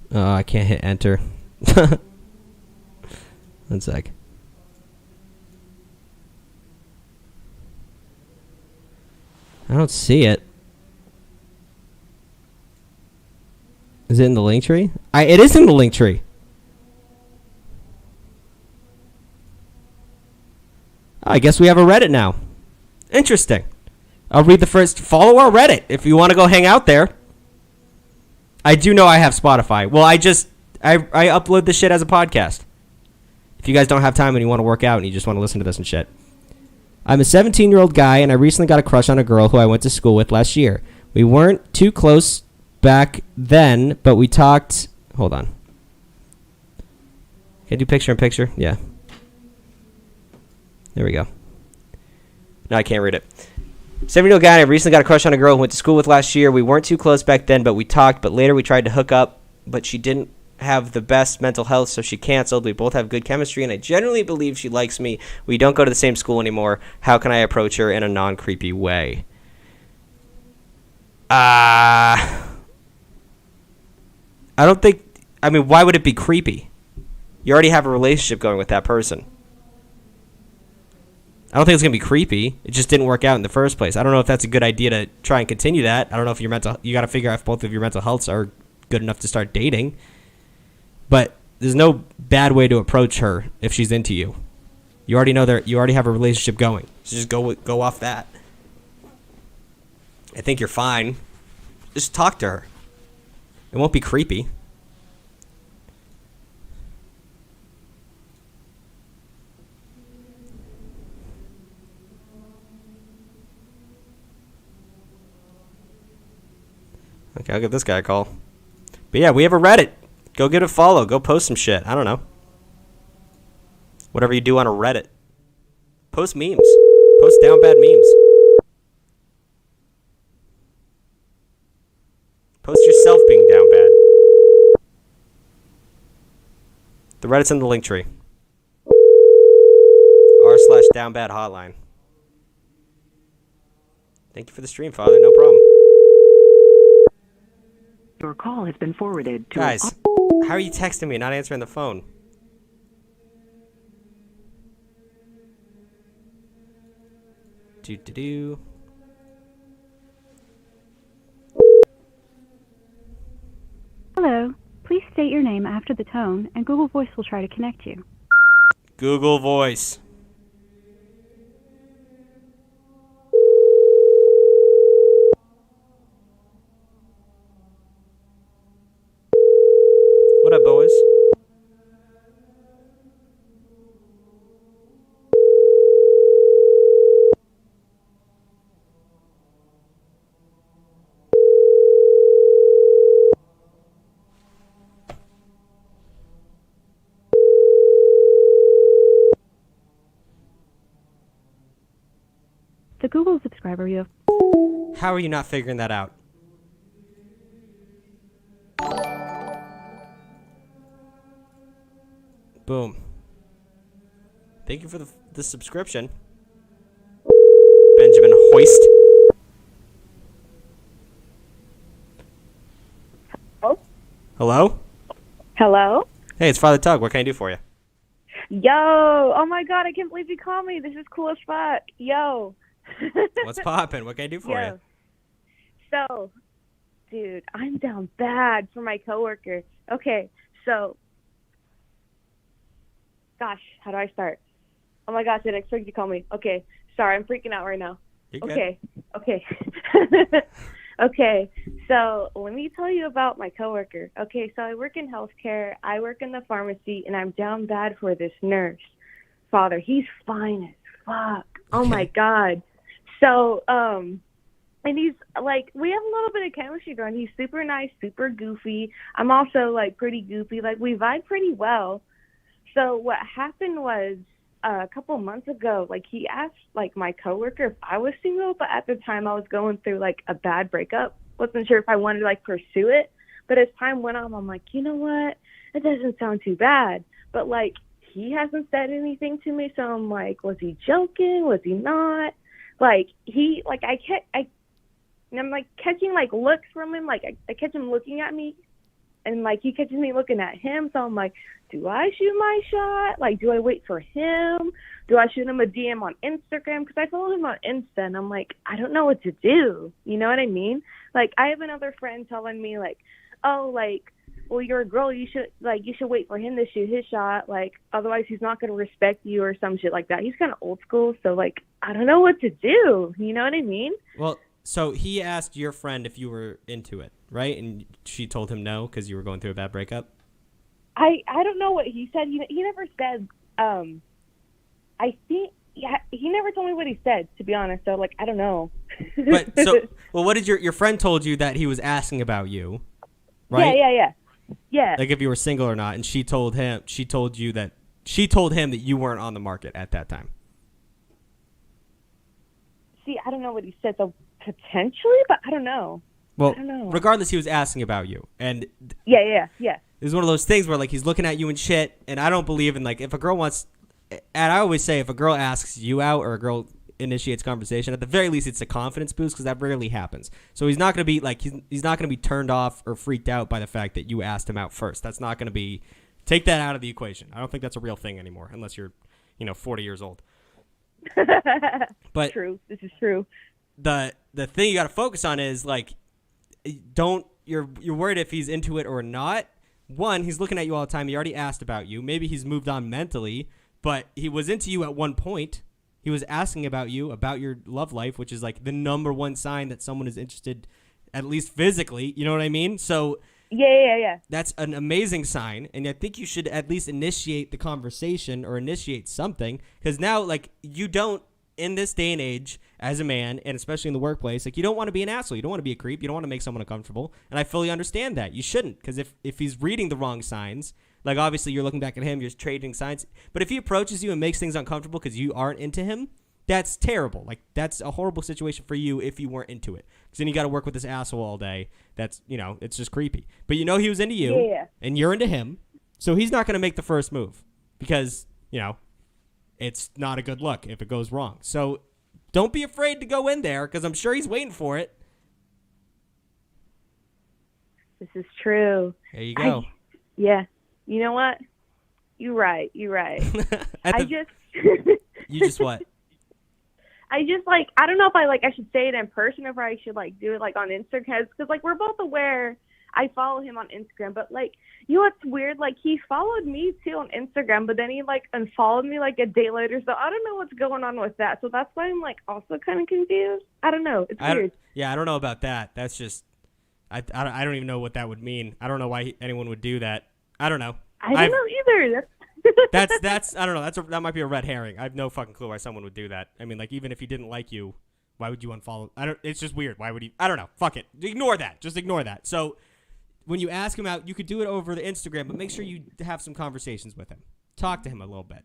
Speaker 1: Oh, I can't hit enter. 1 sec. I don't see it. Is it in the link tree? It is in the link tree. I guess we have a Reddit now. Interesting. I'll read the first. Follow our Reddit if you want to go hang out there. I do know I have Spotify. Well, I upload this shit as a podcast. If you guys don't have time and you want to work out and you just want to listen to this and shit. I'm a 17-year-old guy and I recently got a crush on a girl who I went to school with last year. We weren't too close back then, but we talked. Hold on. Can I do picture in picture? Yeah. There we go. No, I can't read it. 7-year-old guy, I recently got a crush on a girl who went to school with last year. We weren't too close back then, but we talked. But later we tried to hook up, but she didn't have the best mental health, so she canceled. We both have good chemistry, and I genuinely believe she likes me. We don't go to the same school anymore. How can I approach her in a non-creepy way? I don't think... I mean, why would it be creepy? You already have a relationship going with that person. I don't think it's going to be creepy. It just didn't work out in the first place. I don't know if that's a good idea to try and continue that. I don't know if you got to figure out if both of your mental healths are good enough to start dating. But there's no bad way to approach her if she's into you. You already know you already have a relationship going. So just go off that. I think you're fine. Just talk to her. It won't be creepy. Okay, I'll give this guy a call. But yeah, we have a Reddit. Go give it a follow. Go post some shit. I don't know. Whatever you do on a Reddit. Post memes. Post down bad memes. Post yourself being down bad. The Reddit's in the link tree. r/DownBad Hotline. Thank you for the stream, Father. No problem.
Speaker 8: Your call has been forwarded to...
Speaker 1: Guys, how are you texting me, not answering the phone? Do.
Speaker 9: Hello. Please state your name after the tone, and Google Voice will try to connect you.
Speaker 1: Google Voice.
Speaker 9: subscriber you have.
Speaker 1: How are you not figuring that out? Boom. Thank you for the subscription. Benjamin Hoist.
Speaker 5: Oh.
Speaker 1: Hello?
Speaker 5: Hello?
Speaker 1: Hey, it's Father Tug. What can I do for you?
Speaker 5: Yo! Oh my god, I can't believe you called me. This is cool as fuck. Yo.
Speaker 1: What's poppin'? What can I do for you?
Speaker 5: So, dude, I'm down bad for my coworker. Okay, so, gosh, how do I start? Oh my gosh, I didn't expect you to call me. Okay, sorry, I'm freaking out right now.
Speaker 1: You're good.
Speaker 5: Okay. Okay, so let me tell you about my coworker. Okay, so I work in healthcare, I work in the pharmacy, and I'm down bad for this nurse. Father, he's fine as fuck. Oh my god. So, and he's like, we have a little bit of chemistry going. He's super nice, super goofy. I'm also like pretty goofy. Like we vibe pretty well. So what happened was a couple months ago, like he asked like my coworker if I was single, but at the time I was going through like a bad breakup. Wasn't sure if I wanted to like pursue it. But as time went on, I'm like, you know what? It doesn't sound too bad. But like he hasn't said anything to me, so I'm like, was he joking? Was he not? Like he like and I'm like catching like looks from him, like I catch him looking at me, and like he catches me looking at him. So I'm like, do I shoot my shot? Like, do I wait for him? Do I shoot him a DM on Instagram? Because I follow him on Insta, and I'm like, I don't know what to do. You know what I mean? Like I have another friend telling me like, oh, like, well, you're a girl, you should wait for him to shoot his shot, like otherwise he's not going to respect you or some shit like that. He's kind of old school, so like I don't know what to do. You know what I mean?
Speaker 1: Well, so he asked your friend if you were into it, right? And she told him no because you were going through a bad breakup?
Speaker 5: I don't know what he said. He never said, I think, yeah, he never told me what he said, to be honest, so like I don't know.
Speaker 1: But so, well, what did your friend told you that he was asking about you, right?
Speaker 5: Yeah.
Speaker 1: Like if you were single or not, and she told him that you weren't on the market at that time.
Speaker 5: See, I don't know what he said, so potentially, but I don't know.
Speaker 1: Well,
Speaker 5: I don't know.
Speaker 1: Regardless, he was asking about you, and
Speaker 5: yeah.
Speaker 1: It's one of those things where like he's looking at you and shit, and I don't believe in like if a girl wants, and I always say if a girl asks you out or a girl initiates conversation, at the very least it's a confidence boost because that rarely happens. So he's not going to be like he's not going to be turned off or freaked out by the fact that you asked him out first. That's not going to be, take that out of the equation. I don't think that's a real thing anymore unless you're 40 years old. But
Speaker 5: true. This is true.
Speaker 1: The thing you got to focus on is like you're worried if he's into it or not. One, he's looking at you all the time. He already asked about you. Maybe he's moved on mentally, but he was into you at one point. He was asking about you, about your love life, which is like the number one sign that someone is interested, at least physically. You know what I mean? So
Speaker 5: yeah.
Speaker 1: That's an amazing sign, and I think you should at least initiate the conversation or initiate something, because now, like, you don't, in this day and age, as a man, and especially in the workplace, like, you don't want to be an asshole. You don't want to be a creep. You don't want to make someone uncomfortable, and I fully understand that. You shouldn't, because if he's reading the wrong signs, like, obviously you're looking back at him, you're trading signs, but if he approaches you and makes things uncomfortable because you aren't into him, that's terrible. Like, that's a horrible situation for you if you weren't into it, because then you got to work with this asshole all day. That's, it's just creepy. But he was into you, and you're into him, so he's not going to make the first move because, it's not a good look if it goes wrong. So don't be afraid to go in there, because I'm sure he's waiting for it.
Speaker 5: This is true.
Speaker 1: There you go.
Speaker 5: Yeah. You know what? You're right. You
Speaker 1: just what?
Speaker 5: I just like, I don't know if I should say it in person or if I should like do it like on Instagram, because like we're both aware I follow him on Instagram, but like, what's weird? Like he followed me too on Instagram, but then he like unfollowed me like a day later. So I don't know what's going on with that. So that's why I'm like also kind of confused. I don't know. It's weird.
Speaker 1: I don't know about that. That's just, I don't even know what that would mean. I don't know why anyone would do that. I don't know.
Speaker 5: I don't know either.
Speaker 1: That's I don't know. That might be a red herring. I have no fucking clue why someone would do that. I mean, like, even if he didn't like you, why would you unfollow? It's just weird. Why would he? I don't know. Fuck it. Ignore that. Just ignore that. So when you ask him out, you could do it over the Instagram, but make sure you have some conversations with him. Talk to him a little bit.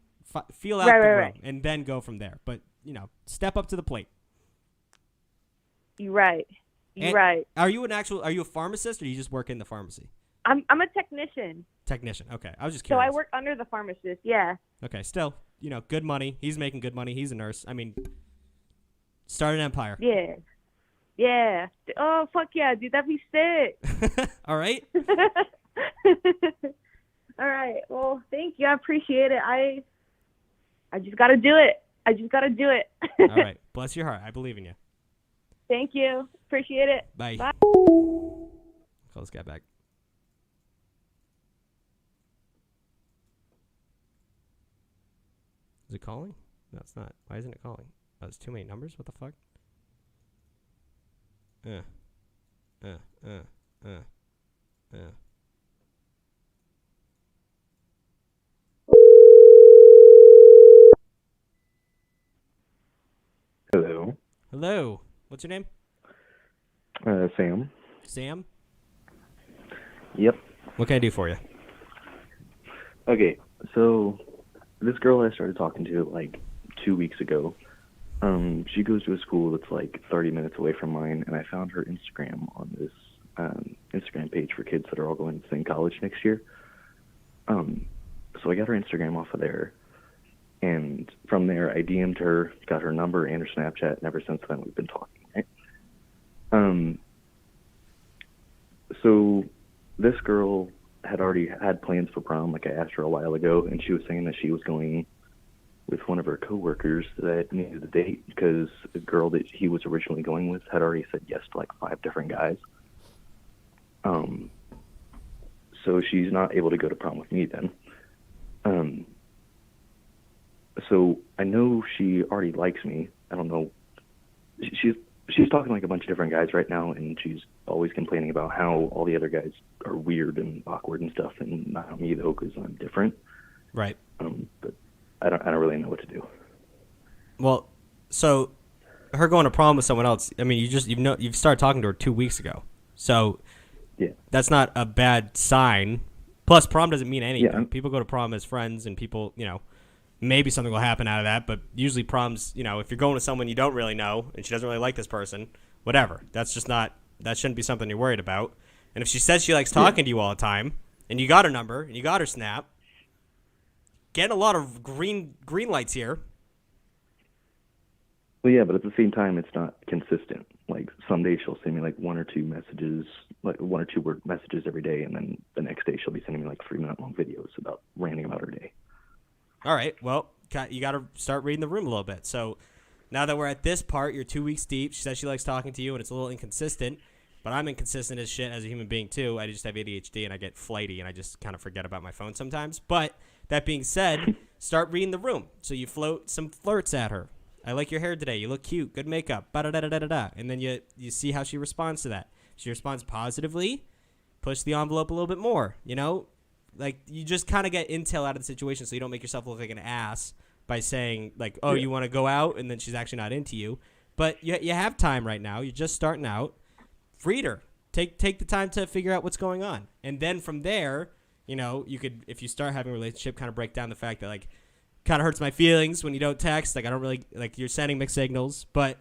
Speaker 1: Feel out the room, and then go from there. But step up to the plate.
Speaker 5: You're right. You're right.
Speaker 1: Are you a pharmacist, or do you just work in the pharmacy?
Speaker 5: I'm a technician.
Speaker 1: Technician. Okay. I was just
Speaker 5: So
Speaker 1: curious.
Speaker 5: I work under the pharmacist. Yeah.
Speaker 1: Okay. Still, good money. He's making good money. He's a nurse. I mean, start an empire.
Speaker 5: Yeah. Yeah. Oh, fuck yeah, dude. That'd be sick.
Speaker 1: All right.
Speaker 5: All right. Well, thank you. I appreciate it. I just got to do it.
Speaker 1: All right. Bless your heart. I believe in you.
Speaker 5: Thank you. Appreciate it.
Speaker 1: Bye.
Speaker 5: Bye.
Speaker 1: Call this guy back. Is it calling? No, it's not. Why isn't it calling? Oh, there's too many numbers? What the fuck?
Speaker 10: Hello.
Speaker 1: Hello. What's your name?
Speaker 10: Sam.
Speaker 1: Sam?
Speaker 10: Yep.
Speaker 1: What can I do for you?
Speaker 10: Okay, so this girl I started talking to like 2 weeks ago. She goes to a school that's like 30 minutes away from mine, and I found her Instagram on this Instagram page for kids that are all going to the same college next year. So I got her Instagram off of there, and from there I DM'd her, got her number and her Snapchat, and ever since then we've been talking, right? So this girl had already had plans for prom, like I asked her a while ago, and she was saying that she was going with one of her coworkers that needed a date because the girl that he was originally going with had already said yes to like 5 different guys. So she's not able to go to prom with me then. So I know she already likes me. I don't know. She's talking to like a bunch of different guys right now, and she's always complaining about how all the other guys are weird and awkward and stuff, and not me though, because I'm different.
Speaker 1: Right.
Speaker 10: But I don't really know what to do.
Speaker 1: Well, so her going to prom with someone else. I mean, you've started talking to her 2 weeks ago, so
Speaker 10: yeah, that's
Speaker 1: not a bad sign. Plus, prom doesn't mean anything.
Speaker 10: Yeah,
Speaker 1: people go to prom as friends, and people, maybe something will happen out of that. But usually, proms, if you're going with someone you don't really know and she doesn't really like this person, whatever. That's just not. That shouldn't be something you're worried about. And if she says she likes talking to you all the time, and you got her number and you got her Snap, getting a lot of green lights here.
Speaker 10: Well, yeah, but at the same time, it's not consistent. Like, some days she'll send me like 1 or 2 messages, like 1 or 2 word messages every day, and then the next day she'll be sending me like 3-minute long videos about ranting about her day.
Speaker 1: All right, well, you got to start reading the room a little bit. So now that we're at this part, you're 2 weeks deep. She says she likes talking to you, and it's a little inconsistent. But I'm inconsistent as shit as a human being, too. I just have ADHD, and I get flighty, and I just kind of forget about my phone sometimes. But that being said, start reading the room. So you float some flirts at her. I like your hair today. You look cute. Good makeup. Ba-da-da-da-da-da. And then you see how she responds to that. She responds positively. Push the envelope a little bit more, Like, you just kind of get intel out of the situation so you don't make yourself look like an ass by saying, like, oh, you want to go out, and then she's actually not into you. But you have time right now. You're just starting out. Read her. Take the time to figure out what's going on. And then from there, you could, if you start having a relationship, kind of break down the fact that, like, kind of hurts my feelings when you don't text. Like, I don't really, like, you're sending mixed signals. But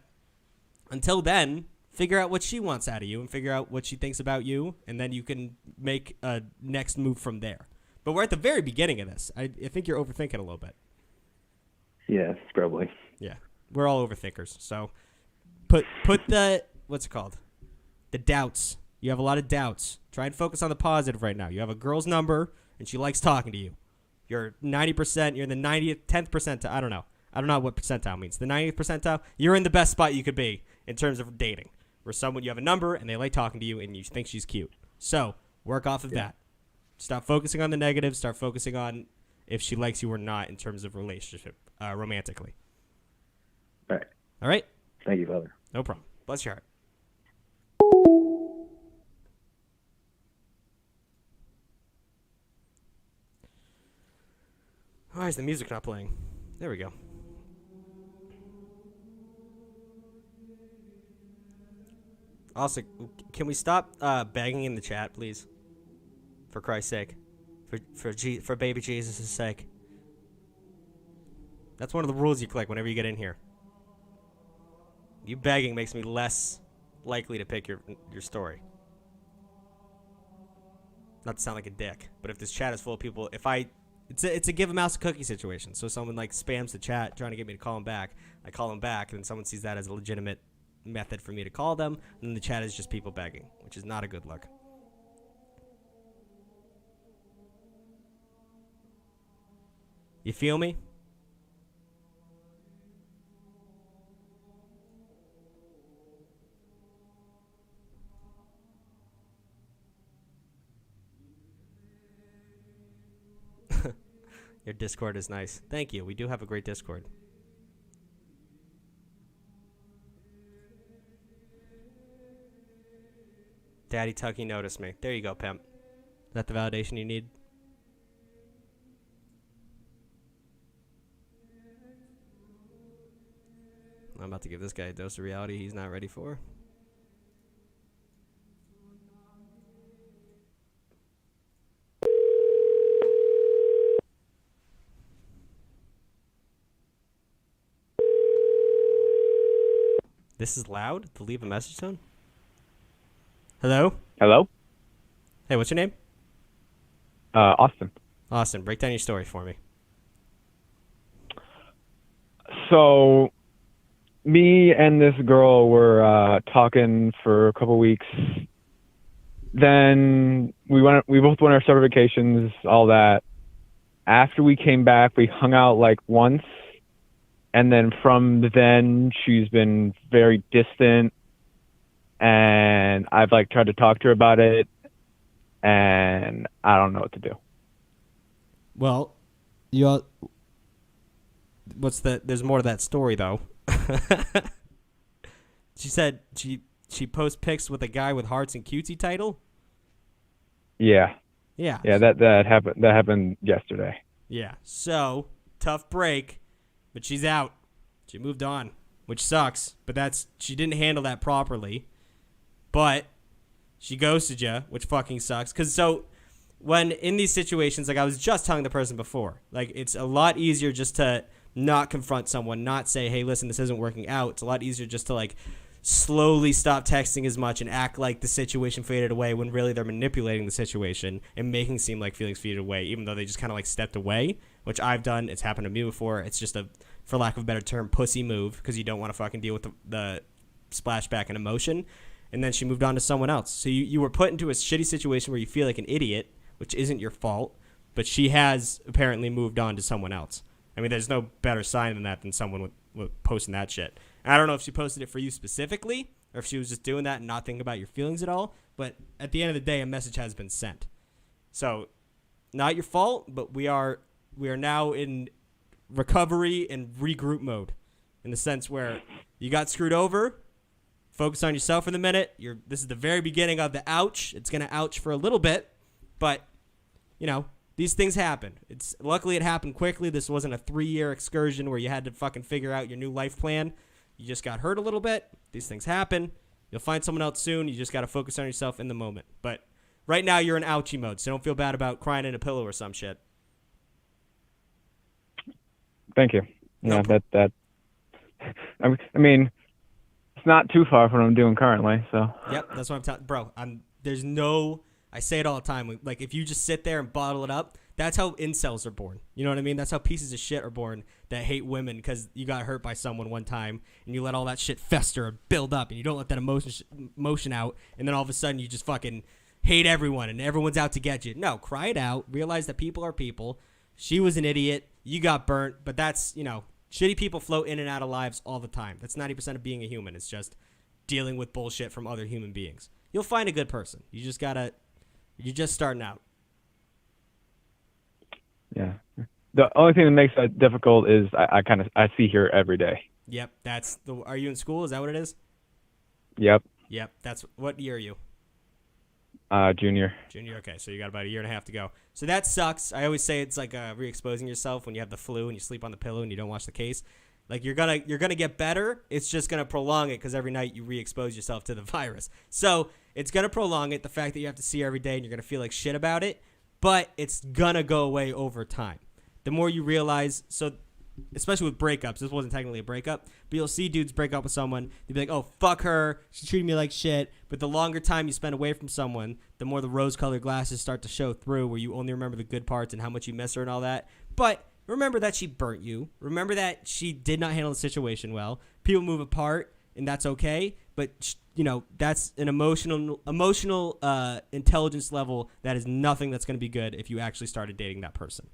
Speaker 1: until then, figure out what she wants out of you and figure out what she thinks about you. And then you can make a next move from there. But we're at the very beginning of this. I think you're overthinking a little bit.
Speaker 10: Yeah, probably.
Speaker 1: Yeah. We're all overthinkers. So put the, what's it called? The doubts. You have a lot of doubts. Try and focus on the positive right now. You have a girl's number, and she likes talking to you. You're 90%. You're in the 90th, 10th percentile. I don't know what percentile means. The 90th percentile. You're in the best spot you could be in terms of dating. Where someone, you have a number, and they like talking to you, and you think she's cute. So work off of that. Stop focusing on the negatives. Start focusing on if she likes you or not in terms of relationship, romantically.
Speaker 10: All right.
Speaker 1: All right?
Speaker 10: Thank you, Father.
Speaker 1: No problem. Bless your heart. Why is the music not playing? There we go. Also, can we stop begging in the chat, please? For Christ's sake. For baby Jesus' sake. That's one of the rules you click whenever you get in here. You begging makes me less likely to pick your story. Not to sound like a dick, but if this chat is full of people, it's a give a mouse a cookie situation. So someone like spams the chat trying to get me to call them back. I call them back, and then someone sees that as a legitimate method for me to call them, and then the chat is just people begging, which is not a good look. You feel me? Your Discord is nice. Thank you. We do have a great Discord. Daddy Tucky noticed me. There you go, pimp. Is that the validation you need? I'm about to give this guy a dose of reality he's not ready for. This is loud to leave a message tone? Hello?
Speaker 11: Hello?
Speaker 1: Hey, what's your name?
Speaker 11: Austin.
Speaker 1: Austin, break down your story for me.
Speaker 11: So, me and this girl were talking for a couple weeks. Then we both went on our summer vacations, all that. After we came back, we hung out like once. And then from then, she's been very distant. And I've like tried to talk to her about it. And I don't know what to do.
Speaker 1: Well, there's more to that story though. She said she posts pics with a guy with hearts and cutesy title.
Speaker 11: Yeah.
Speaker 1: Yeah.
Speaker 11: Yeah, that happened yesterday.
Speaker 1: Yeah. So, tough break, but she's out. She moved on, which sucks, but she didn't handle that properly. But she ghosted you, which fucking sucks. So when in these situations, like I was just telling the person before, like it's a lot easier just to not confront someone, not say, hey, listen, this isn't working out. It's a lot easier just to like slowly stop texting as much and act like the situation faded away when really they're manipulating the situation and making it seem like feelings faded away, even though they just kind of like stepped away, which I've done. It's happened to me before. It's just for lack of a better term, pussy move because you don't want to fucking deal with the splashback and emotion. And then she moved on to someone else. So you were put into a shitty situation where you feel like an idiot, which isn't your fault, but she has apparently moved on to someone else. I mean, there's no better sign than that than someone with posting that shit. And I don't know if she posted it for you specifically or if she was just doing that and not thinking about your feelings at all. But at the end of the day, a message has been sent. So not your fault, but we are now in recovery and regroup mode in the sense where you got screwed over. Focus on yourself for the minute. This is the very beginning of the ouch. It's going to ouch for a little bit, but, these things happen. Luckily, it happened quickly. This wasn't a 3-year excursion where you had to fucking figure out your new life plan. You just got hurt a little bit. These things happen. You'll find someone else soon. You just got to focus on yourself in the moment. But right now, you're in ouchie mode, so don't feel bad about crying in a pillow or some shit.
Speaker 11: Thank you. Yeah, that. I mean, it's not too far from what I'm doing currently, so.
Speaker 1: Yep, that's what I'm telling, bro. I say it all the time. Like, if you just sit there and bottle it up, that's how incels are born. You know what I mean? That's how pieces of shit are born that hate women because you got hurt by someone one time and you let all that shit fester and build up and you don't let that emotion out, and then all of a sudden you just fucking hate everyone and everyone's out to get you. No, cry it out. Realize that people are people. She was an idiot. You got burnt, but that's, shitty people float in and out of lives all the time. That's 90% of being a human. It's just dealing with bullshit from other human beings. You'll find a good person. You're just starting out.
Speaker 11: Yeah. The only thing that makes that difficult is I see her every day.
Speaker 1: Yep. Are you in school? Is that what it is?
Speaker 11: Yep.
Speaker 1: Yep. What year are you?
Speaker 11: Junior.
Speaker 1: Junior. Okay. So you got about a year and a half to go. So that sucks. I always say it's like re-exposing yourself when you have the flu and you sleep on the pillow and you don't watch the case. Like you're gonna get better. It's just gonna prolong it because every night you re-expose yourself to the virus. So it's gonna prolong it. The fact that you have to see her every day and you're gonna feel like shit about it, but it's gonna go away over time. The more you realize. So especially with breakups. This wasn't technically a breakup, but you'll see dudes break up with someone. They'd be like, oh, fuck her. She treated me like shit. But the longer time you spend away from someone, the more the rose-colored glasses start to show through, where you only remember the good parts and how much you miss her and all that. But remember that she burnt you. Remember that she did not handle the situation well. People move apart, and that's okay. But, that's an emotional intelligence level that is nothing that's going to be good if you actually started dating that person.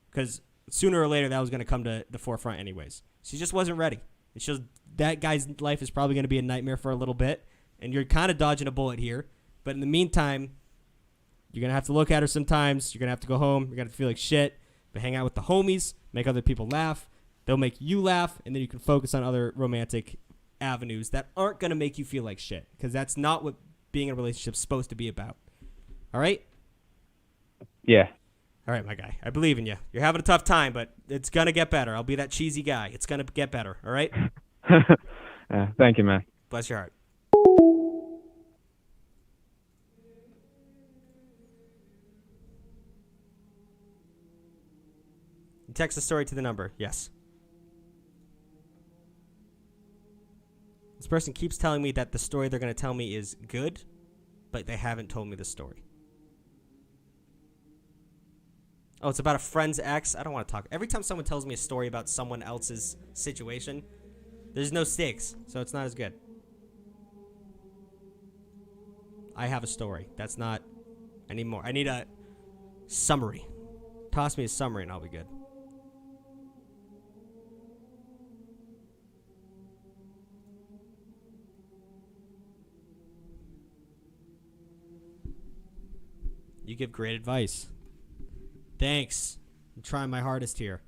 Speaker 1: Because sooner or later, that was going to come to the forefront anyways. She just wasn't ready. It's just that guy's life is probably going to be a nightmare for a little bit, and you're kind of dodging a bullet here. But in the meantime, you're going to have to look at her sometimes. You're going to have to go home. You're going to feel like shit. But hang out with the homies, make other people laugh. They'll make you laugh, and then you can focus on other romantic avenues that aren't going to make you feel like shit, because that's not what being in a relationship is supposed to be about. All right?
Speaker 11: Yeah.
Speaker 1: All right, my guy. I believe in you. You're having a tough time, but it's going to get better. I'll be that cheesy guy. It's going to get better. All right?
Speaker 11: Thank you, man.
Speaker 1: Bless your heart. Text the story to the number. Yes. This person keeps telling me that the story they're going to tell me is good, but they haven't told me the story. Oh, it's about a friend's ex. I don't want to talk. Every time someone tells me a story about someone else's situation, there's no stakes, so it's not as good. I have a story. That's not anymore. I need a summary. Toss me a summary and I'll be good. You give great advice. Thanks. I'm trying my hardest here.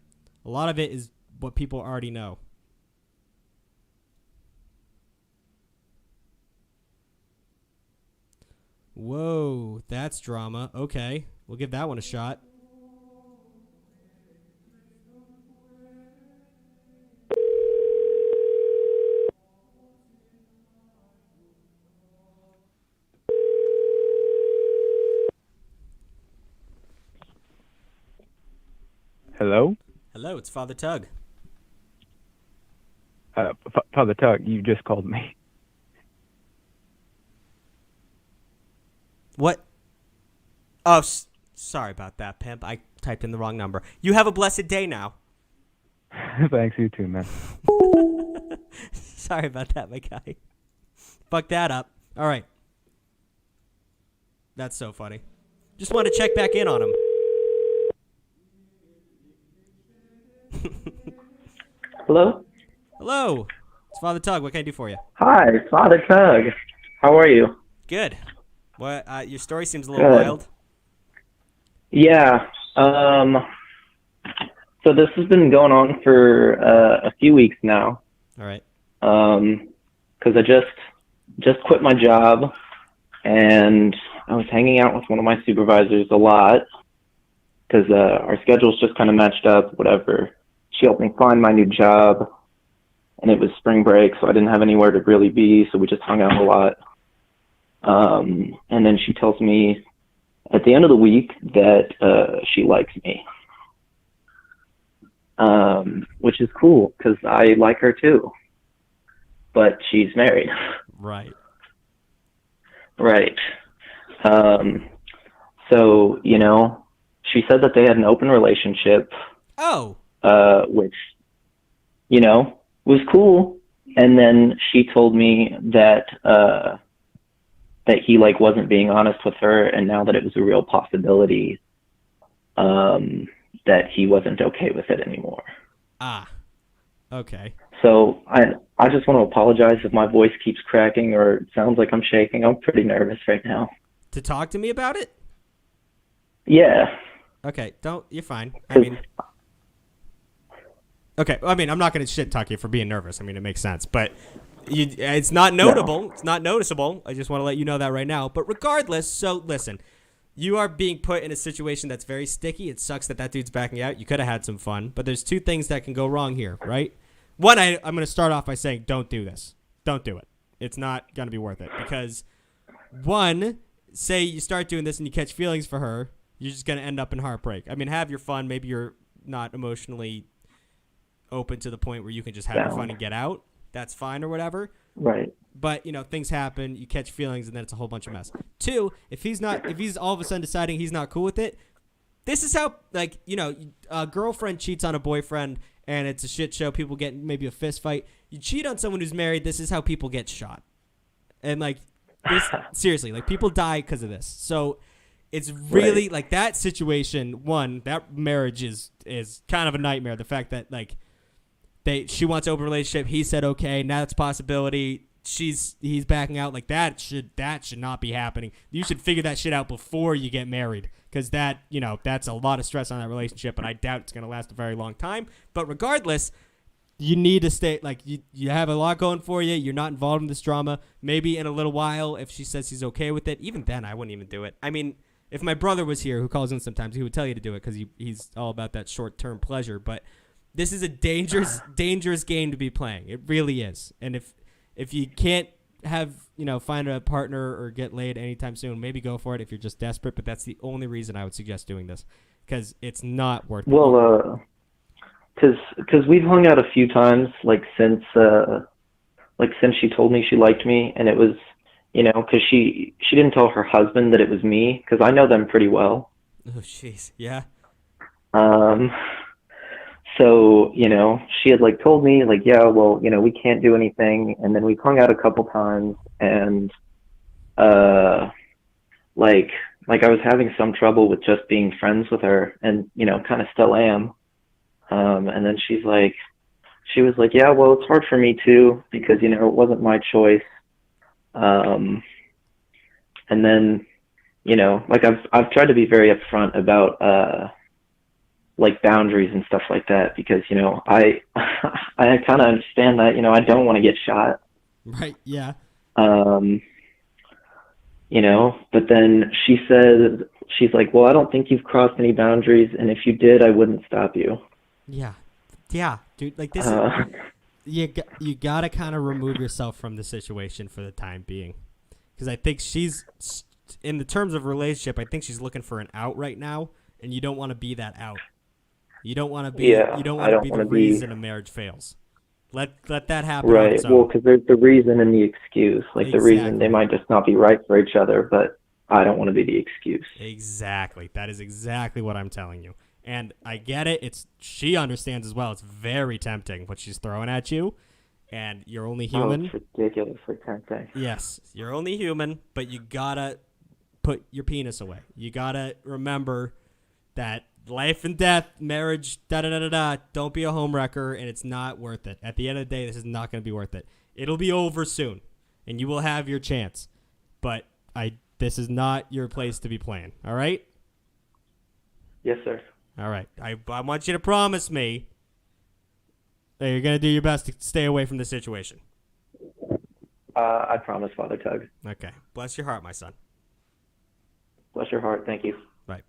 Speaker 1: A lot of it is what people already know. Whoa, that's drama. Okay, we'll give that one a shot.
Speaker 11: Hello?
Speaker 1: Hello, it's Father Tug.
Speaker 11: Father Tug, you just called me.
Speaker 1: What? Oh, sorry about that, pimp. I typed in the wrong number. You have a blessed day now.
Speaker 11: Thanks, you too, man.
Speaker 1: Sorry about that, my guy. Fuck that up. All right. That's so funny. Just wanted to check back in on him.
Speaker 12: Hello?
Speaker 1: Hello. It's Father Tug. What can I do for you?
Speaker 12: Hi, Father Tug. How are you?
Speaker 1: Good. What? Your story seems a little wild.
Speaker 12: Yeah. So this has been going on for a few weeks now.
Speaker 1: All right.
Speaker 12: Because I just quit my job, and I was hanging out with one of my supervisors a lot because our schedules just kind of matched up, whatever. She helped me find my new job, and it was spring break, so I didn't have anywhere to really be, so we just hung out a lot. And then she tells me at the end of the week that she likes me, which is cool because I like her too, but she's married.
Speaker 1: Right.
Speaker 12: Right. So, she said that they had an open relationship.
Speaker 1: Oh.
Speaker 12: Which, was cool. And then she told me that that he wasn't being honest with her, and now that it was a real possibility, that he wasn't okay with it anymore.
Speaker 1: Ah. Okay.
Speaker 12: So I just want to apologize if my voice keeps cracking or it sounds like I'm shaking. I'm pretty nervous right now.
Speaker 1: To talk to me about it?
Speaker 12: Yeah.
Speaker 1: Okay, you're fine. Okay, I'm not going to shit talk you for being nervous. It makes sense, but it's not notable. No. It's not noticeable. I just want to let you know that right now. But regardless, so listen, you are being put in a situation that's very sticky. It sucks that dude's backing out. You could have had some fun, but there's two things that can go wrong here, right? One, I'm going to start off by saying don't do this. Don't do it. It's not going to be worth it because, one, say you start doing this and you catch feelings for her, you're just going to end up in heartbreak. Have your fun. Maybe you're not emotionally open to the point where you can just have your
Speaker 12: Down.
Speaker 1: fun and get out, that's fine or whatever.
Speaker 12: Right.
Speaker 1: But, things happen, you catch feelings, and then it's a whole bunch of mess. 2, if he's all of a sudden deciding he's not cool with it, this is how, a girlfriend cheats on a boyfriend, and it's a shit show. People get maybe a fist fight. You cheat on someone who's married, this is how people get shot. And, seriously, people die because of this. So it's really, that situation, one, that marriage is kind of a nightmare. The fact that, she wants an open relationship. He said okay. Now it's a possibility. He's backing out. That should not be happening. You should figure that shit out before you get married, because that's a lot of stress on that relationship, and I doubt it's gonna last a very long time. But regardless, you need to stay. You have a lot going for you. You're not involved in this drama. Maybe in a little while, if she says he's okay with it, even then I wouldn't even do it. I mean, if my brother was here, who calls in sometimes, he would tell you to do it because he's all about that short-term pleasure. But this is a dangerous game to be playing. It really is. And if you can't find a partner or get laid anytime soon, maybe go for it if you're just desperate. But that's the only reason I would suggest doing this, because it's not worth it.
Speaker 12: Well, because we've hung out a few times, since she told me she liked me, and it was, because she didn't tell her husband that it was me, because I know them pretty well.
Speaker 1: Oh, jeez. Yeah.
Speaker 12: So, she had told me yeah, well, we can't do anything. And then we hung out a couple times, and I was having some trouble with just being friends with her, and, kind of still am. And then she was like, yeah, well, it's hard for me too, because, it wasn't my choice. And then, I've tried to be very upfront about, boundaries and stuff like that, because, I kind of understand that, I don't want to get shot.
Speaker 1: Right. Yeah.
Speaker 12: But then she's like, well, I don't think you've crossed any boundaries, and if you did, I wouldn't stop you.
Speaker 1: Yeah. Yeah, dude, this you got to kind of remove yourself from the situation for the time being. Because I think she's, in the terms of relationship, I think she's looking for an out right now, and you don't want to be that out. You don't want to be. You don't want to be the reason a marriage fails. Let that happen.
Speaker 12: Right. Well, because there's the reason and the excuse.
Speaker 1: Exactly.
Speaker 12: The reason they might just not be right for each other, but I don't want to be the excuse.
Speaker 1: Exactly. That is exactly what I'm telling you. And I get it. She understands as well. It's very tempting what she's throwing at you, and you're only human.
Speaker 12: Oh, it's ridiculously tempting.
Speaker 1: Yes, you're only human, but you gotta put your penis away. You gotta remember that life and death, marriage, da-da-da-da-da, don't be a homewrecker, and it's not worth it. At the end of the day, this is not going to be worth it. It'll be over soon, and you will have your chance. But this is not your place to be playing, all right?
Speaker 12: Yes, sir.
Speaker 1: All right. I want you to promise me that you're going to do your best to stay away from the situation.
Speaker 12: I promise, Father Tug.
Speaker 1: Okay. Bless your heart, my son.
Speaker 12: Bless your heart. Thank you.
Speaker 1: Right.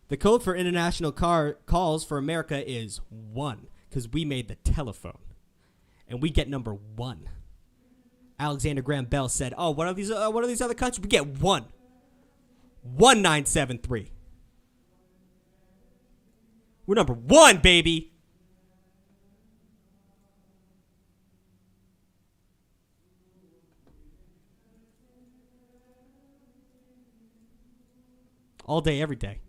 Speaker 1: The code for international calls for America is 1, because we made the telephone. And we get number 1. Alexander Graham Bell said, oh, what are these other countries? We get 1. 1973. We're number 1, baby. All day, every day.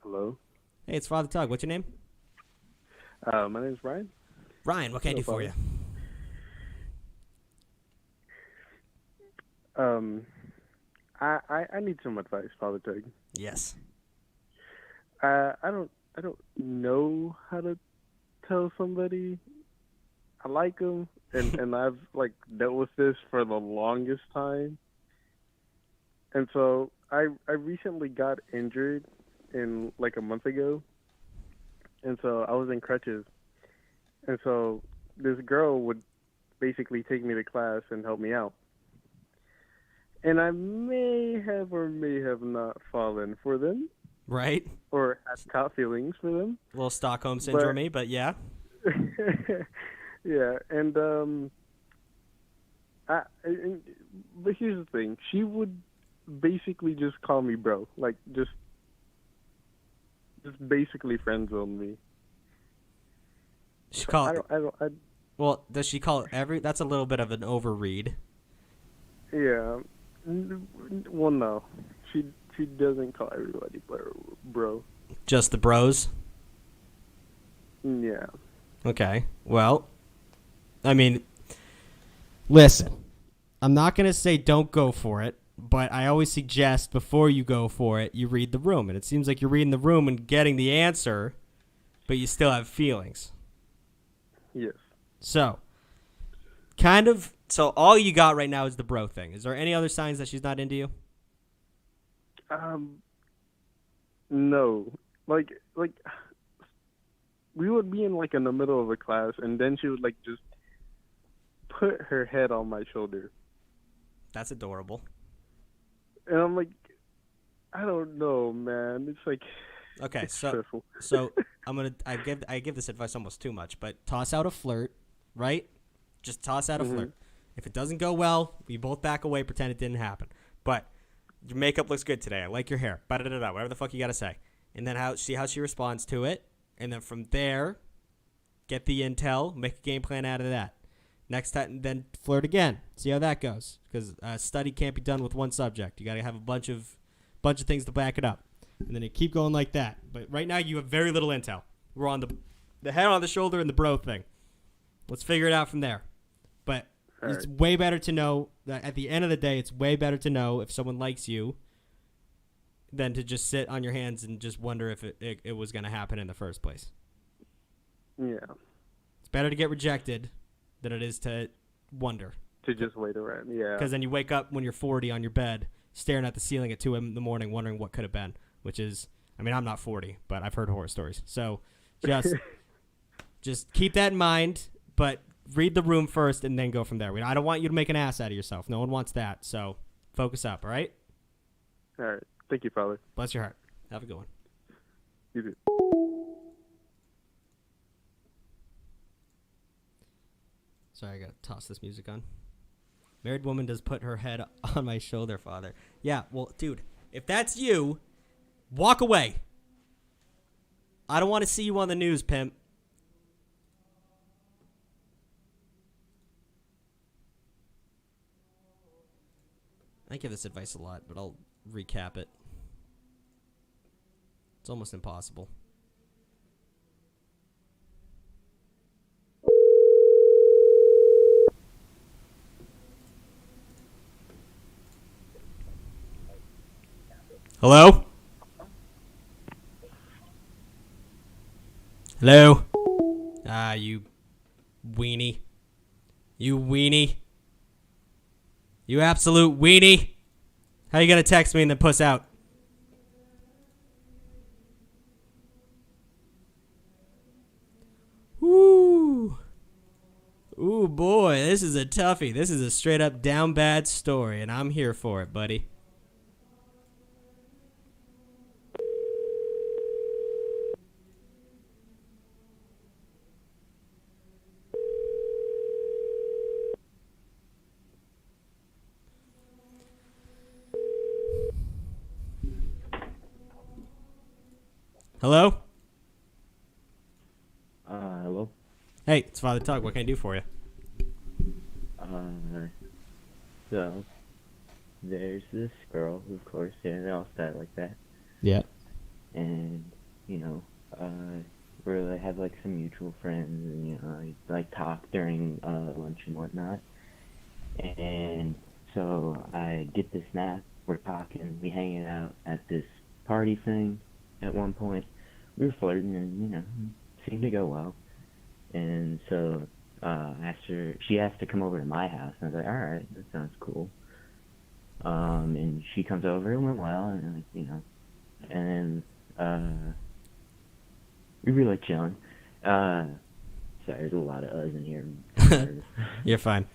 Speaker 13: Hello.
Speaker 1: Hey, it's Father Tug. What's your name?
Speaker 13: My name's Ryan.
Speaker 1: Ryan, what can I do for you?
Speaker 13: I need some advice, Father Tug.
Speaker 1: Yes.
Speaker 13: I don't know how to tell somebody I like them, and I've dealt with this for the longest time. And so I recently got injured in a month ago, and so I was in crutches, and so this girl would basically take me to class and help me out. And I may have or may have not fallen for them.
Speaker 1: Right.
Speaker 13: Or had top feelings for them.
Speaker 1: A little Stockholm syndrome-y, but yeah.
Speaker 13: Yeah, but here's the thing. She would basically just call me bro. Like, just basically friend zone me.
Speaker 1: She call.
Speaker 13: I
Speaker 1: Well, does she call every? That's a little bit of an overread.
Speaker 13: Yeah. Well, no. She doesn't call everybody bro.
Speaker 1: Just the bros?
Speaker 13: Yeah.
Speaker 1: Okay. Well, I mean, listen. I'm not going to say don't go for it, but I always suggest before you go for it, you read the room. And it seems like you're reading the room and getting the answer, but you still have feelings.
Speaker 13: Yes.
Speaker 1: So all you got right now is the bro thing. Is there any other signs that she's not into you?
Speaker 13: No. Like we would be in like in the middle of a class, and then she would like just put her head on my shoulder.
Speaker 1: That's adorable.
Speaker 13: And I'm like, I don't know, man. It's like,
Speaker 1: okay,
Speaker 13: it's
Speaker 1: so
Speaker 13: stressful.
Speaker 1: So I give this advice almost too much, but toss out a flirt, right? Just toss out a flirt. If it doesn't go well, we both back away, pretend it didn't happen. But your makeup looks good today. I like your hair. Whatever the fuck you gotta say. And then see how she responds to it. And then from there, get the intel, make a game plan out of that. Next time, then flirt again. See how that goes. Because a study can't be done with one subject. You gotta have a bunch of things to back it up. And then you keep going like that. But right now you have very little intel. We're on the head on the shoulder and the bro thing. Let's figure it out from there. But it's way better to know that at the end of the day, it's way better to know if someone likes you than to just sit on your hands and just wonder if it was going to happen in the first place.
Speaker 13: Yeah.
Speaker 1: It's better to get rejected than it is to wonder.
Speaker 13: To just wait around, yeah.
Speaker 1: Because then you wake up when you're 40 on your bed, staring at the ceiling at 2 in the morning, wondering what could have been. Which is, I mean, I'm not 40, but I've heard horror stories. So just keep that in mind, but read the room first and then go from there. I don't want you to make an ass out of yourself. No one wants that. So focus up, all right?
Speaker 13: All right. Thank you, Father.
Speaker 1: Bless your heart. Have a good one.
Speaker 13: You too.
Speaker 1: Sorry, I got to toss this music on. Married woman does put her head on my shoulder, Father. Yeah, well, dude, if that's you, walk away. I don't want to see you on the news, pimp. I give this advice a lot, but I'll recap it. It's almost impossible. Hello? Hello? Ah, you weenie. You weenie. You absolute weenie. How you gonna text me and then puss out? Woo. Ooh, boy, this is a toughie. This is a straight up down bad story, and I'm here for it, buddy. Hello?
Speaker 2: Hello?
Speaker 1: Hey, it's Father Tug. What can I do for you?
Speaker 2: So, there's this girl who, of course, they all start like that.
Speaker 1: Yeah.
Speaker 2: And, you know, we have, like, some mutual friends, and, you know, like, talk during lunch and whatnot. And so I get this snap. We're talking. We hanging out at this party thing. At one point, we were flirting, and, you know, it seemed to go well. And so she asked to come over to my house, and I was like, all right, that sounds cool. And she comes over, it went well, and, like, you know, and then we were, like, chilling. Sorry, there's a lot of us in here.
Speaker 1: You're fine.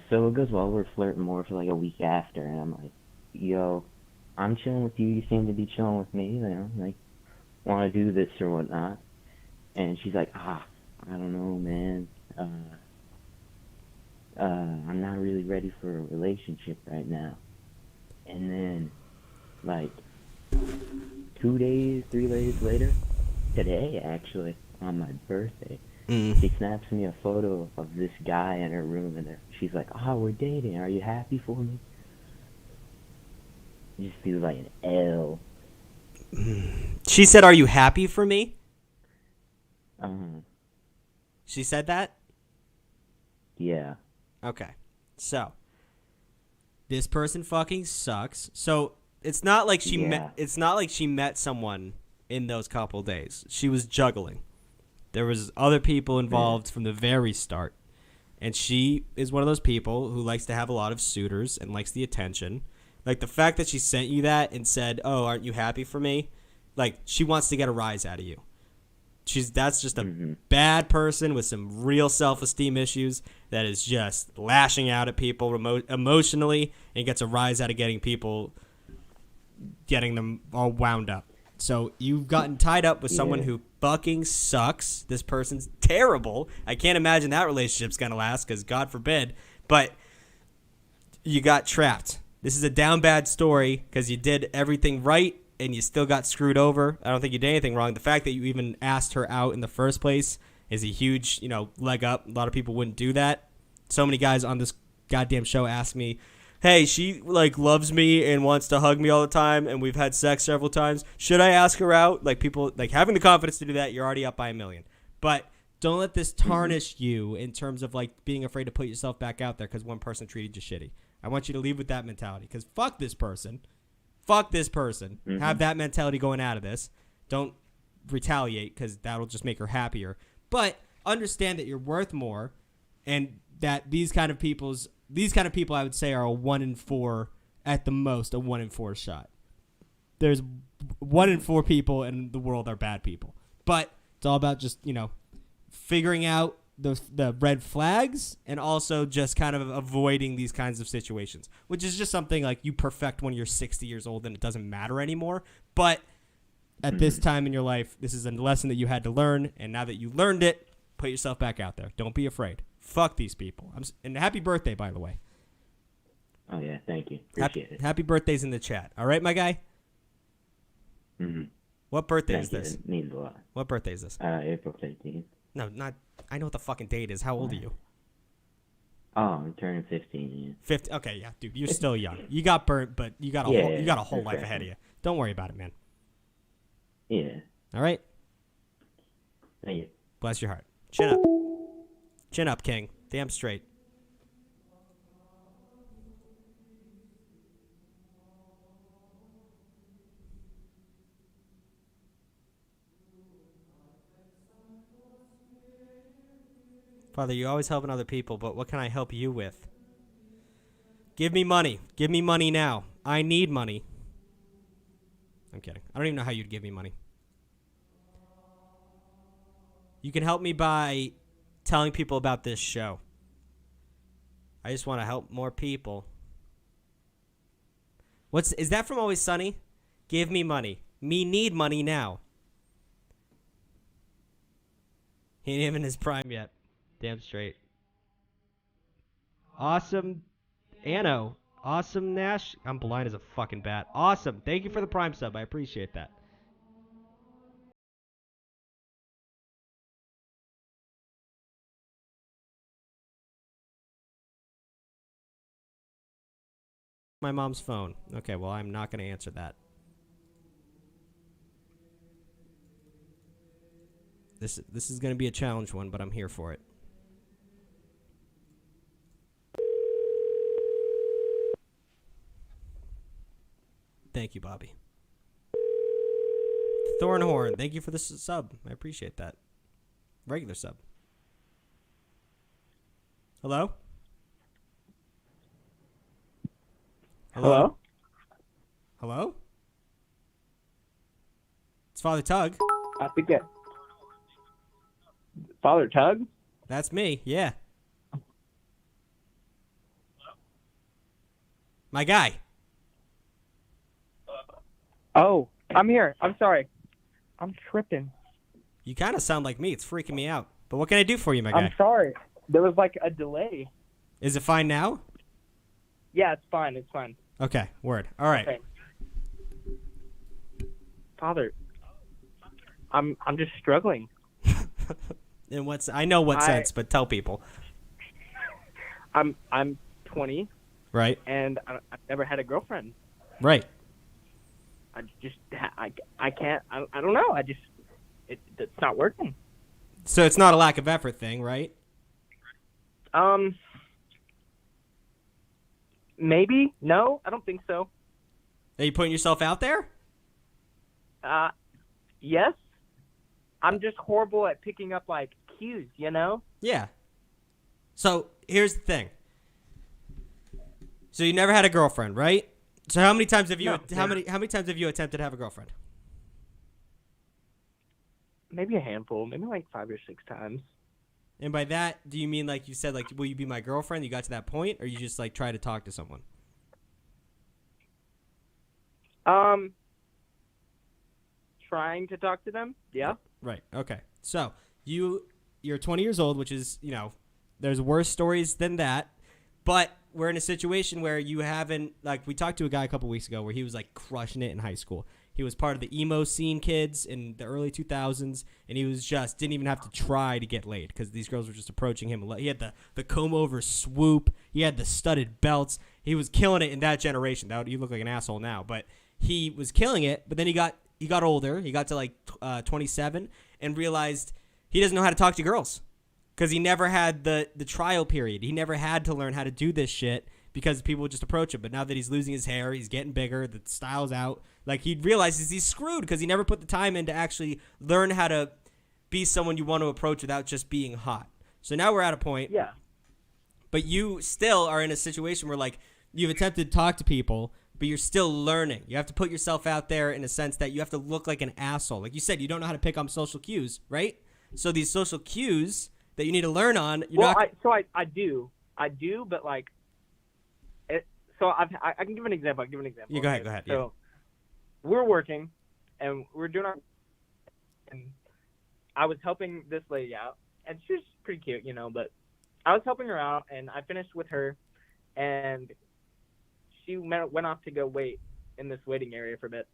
Speaker 2: So it goes well. We're flirting more for like a week after, and I'm like, yo, I'm chilling with you. You seem to be chilling with me. You know, like, want to do this or whatnot. And she's like, I don't know, man. I'm not really ready for a relationship right now. And then, like, 2 days, 3 days later, today actually, on my birthday, she snaps me a photo of this guy in her room, and she's like, "Oh, we're dating. Are you happy for me?" It just feels like an L.
Speaker 1: She said, "Are you happy for me?" She said that?
Speaker 2: Yeah.
Speaker 1: Okay. So, this person fucking sucks. So, it's not like she met someone in those couple days. She was juggling. There was other people involved from the very start. And she is one of those people who likes to have a lot of suitors and likes the attention. Like, the fact that she sent you that and said, "Oh, aren't you happy for me?" Like, she wants to get a rise out of you. That's just a bad person with some real self-esteem issues that is just lashing out at people emotionally and gets a rise out of getting them all wound up. So you've gotten tied up with someone who fucking sucks. This person's terrible. I can't imagine that relationship's going to last because God forbid. But you got trapped. This is a down bad story because you did everything right and you still got screwed over. I don't think you did anything wrong. The fact that you even asked her out in the first place is a huge, leg up. A lot of people wouldn't do that. So many guys on this goddamn show ask me, "Hey, she loves me and wants to hug me all the time, and we've had sex several times. Should I ask her out?" Like, people having the confidence to do that, you're already up by 1,000,000. But don't let this tarnish you in terms of being afraid to put yourself back out there because one person treated you shitty. I want you to leave with that mentality because fuck this person. Fuck this person. Have that mentality going out of this. Don't retaliate because that'll just make her happier. But understand that you're worth more, and that these kind of people, I would say, are a 1 in 4 at the most, a 1 in 4 shot. There's 1 in 4 people in the world are bad people, but it's all about just figuring out the red flags and also just kind of avoiding these kinds of situations, which is just something you perfect when you're 60 years old and it doesn't matter anymore. But at this time in your life, this is a lesson that you had to learn, and now that you learned it, put yourself back out there. Don't be afraid. Fuck these people. And happy birthday, by the way.
Speaker 2: Oh, yeah. Thank you. Appreciate it.
Speaker 1: Happy birthday's in the chat. All right, my guy? What birthday is this?
Speaker 2: It means a lot.
Speaker 1: What birthday is this?
Speaker 2: April 15th.
Speaker 1: No, not... I know what the fucking date is. How old are you?
Speaker 2: Oh, I'm turning 15.
Speaker 1: 50. Okay, yeah, dude, you're still young. You got burnt, but you got a whole life ahead of you. Don't worry about it, man.
Speaker 2: Yeah.
Speaker 1: All right?
Speaker 2: Thank you.
Speaker 1: Bless your heart. Chin up. Chin up, King. Damn straight. Father, you're always helping other people, but what can I help you with? Give me money. Give me money now. I need money. I'm kidding. I don't even know how you'd give me money. You can help me by telling people about this show. I just want to help more people. Is that from Always Sunny? Give me money. Me need money now. He ain't even in his prime yet. Damn straight. Awesome Anno. Awesome Nash. I'm blind as a fucking bat. Awesome. Thank you for the prime sub. I appreciate that. My mom's phone. Okay, well, I'm not going to answer that. This is going to be a challenge one, but I'm here for it. Thank you, Bobby. Thornhorn, thank you for the sub. I appreciate that. Regular sub. Hello?
Speaker 4: Hello?
Speaker 1: Hello? It's Father Tug.
Speaker 4: I think that... Father Tug?
Speaker 1: That's me, yeah. My guy.
Speaker 4: Oh, I'm here. I'm sorry. I'm tripping.
Speaker 1: You kind of sound like me. It's freaking me out. But what can I do for you, my guy?
Speaker 4: I'm sorry. There was a delay.
Speaker 1: Is it fine now?
Speaker 14: Yeah, it's fine. It's fine.
Speaker 1: Okay, word. All right.
Speaker 14: Okay. Father, I'm just struggling.
Speaker 1: In what I know what sense, but tell people.
Speaker 14: I'm 20.
Speaker 1: Right.
Speaker 14: And I've never had a girlfriend.
Speaker 1: Right.
Speaker 14: I can't. I don't know. It's not working.
Speaker 1: So it's not a lack of effort thing, right?
Speaker 14: Maybe. No, I don't think so.
Speaker 1: Are you putting yourself out there?
Speaker 14: Yes. I'm just horrible at picking up like cues, you know?
Speaker 1: Yeah. So here's the thing. So you never had a girlfriend, right? So how many times have you how many times have you attempted to have a girlfriend?
Speaker 14: Maybe a handful, maybe like 5 or 6 times.
Speaker 1: And by that, do you mean like you said, like, will you be my girlfriend? You got to that point, or you just like try to talk to someone?
Speaker 14: Trying to talk to them. Yeah.
Speaker 1: Right. Okay. So you're 20 years old, which is, there's worse stories than that, but we're in a situation where you haven't, like, we talked to a guy a couple weeks ago where he was like crushing it in high school. He was part of the emo scene kids in the early 2000s, and he was just didn't even have to try to get laid because these girls were just approaching him. He had the comb-over swoop. He had the studded belts. He was killing it in that generation. You look like an asshole now, but he was killing it. But then he got older. He got to like 27 and realized he doesn't know how to talk to girls because he never had the trial period. He never had to learn how to do this shit because people would just approach him. But now that he's losing his hair, he's getting bigger, the style's out. Like, he realizes he's screwed because he never put the time in to actually learn how to be someone you want to approach without just being hot. So now we're at a point.
Speaker 14: Yeah.
Speaker 1: But you still are in a situation where, like, you've attempted to talk to people, but you're still learning. You have to put yourself out there in a sense that you have to look like an asshole. Like you said, you don't know how to pick up social cues, right? So these social cues that you need to learn on,
Speaker 14: I do, but like, I can give an example.
Speaker 1: Yeah, go ahead.
Speaker 14: So we're working, and we're doing and I was helping this lady out, and she was pretty cute, but I was helping her out, and I finished with her, and she went off to go wait in this waiting area for a bit.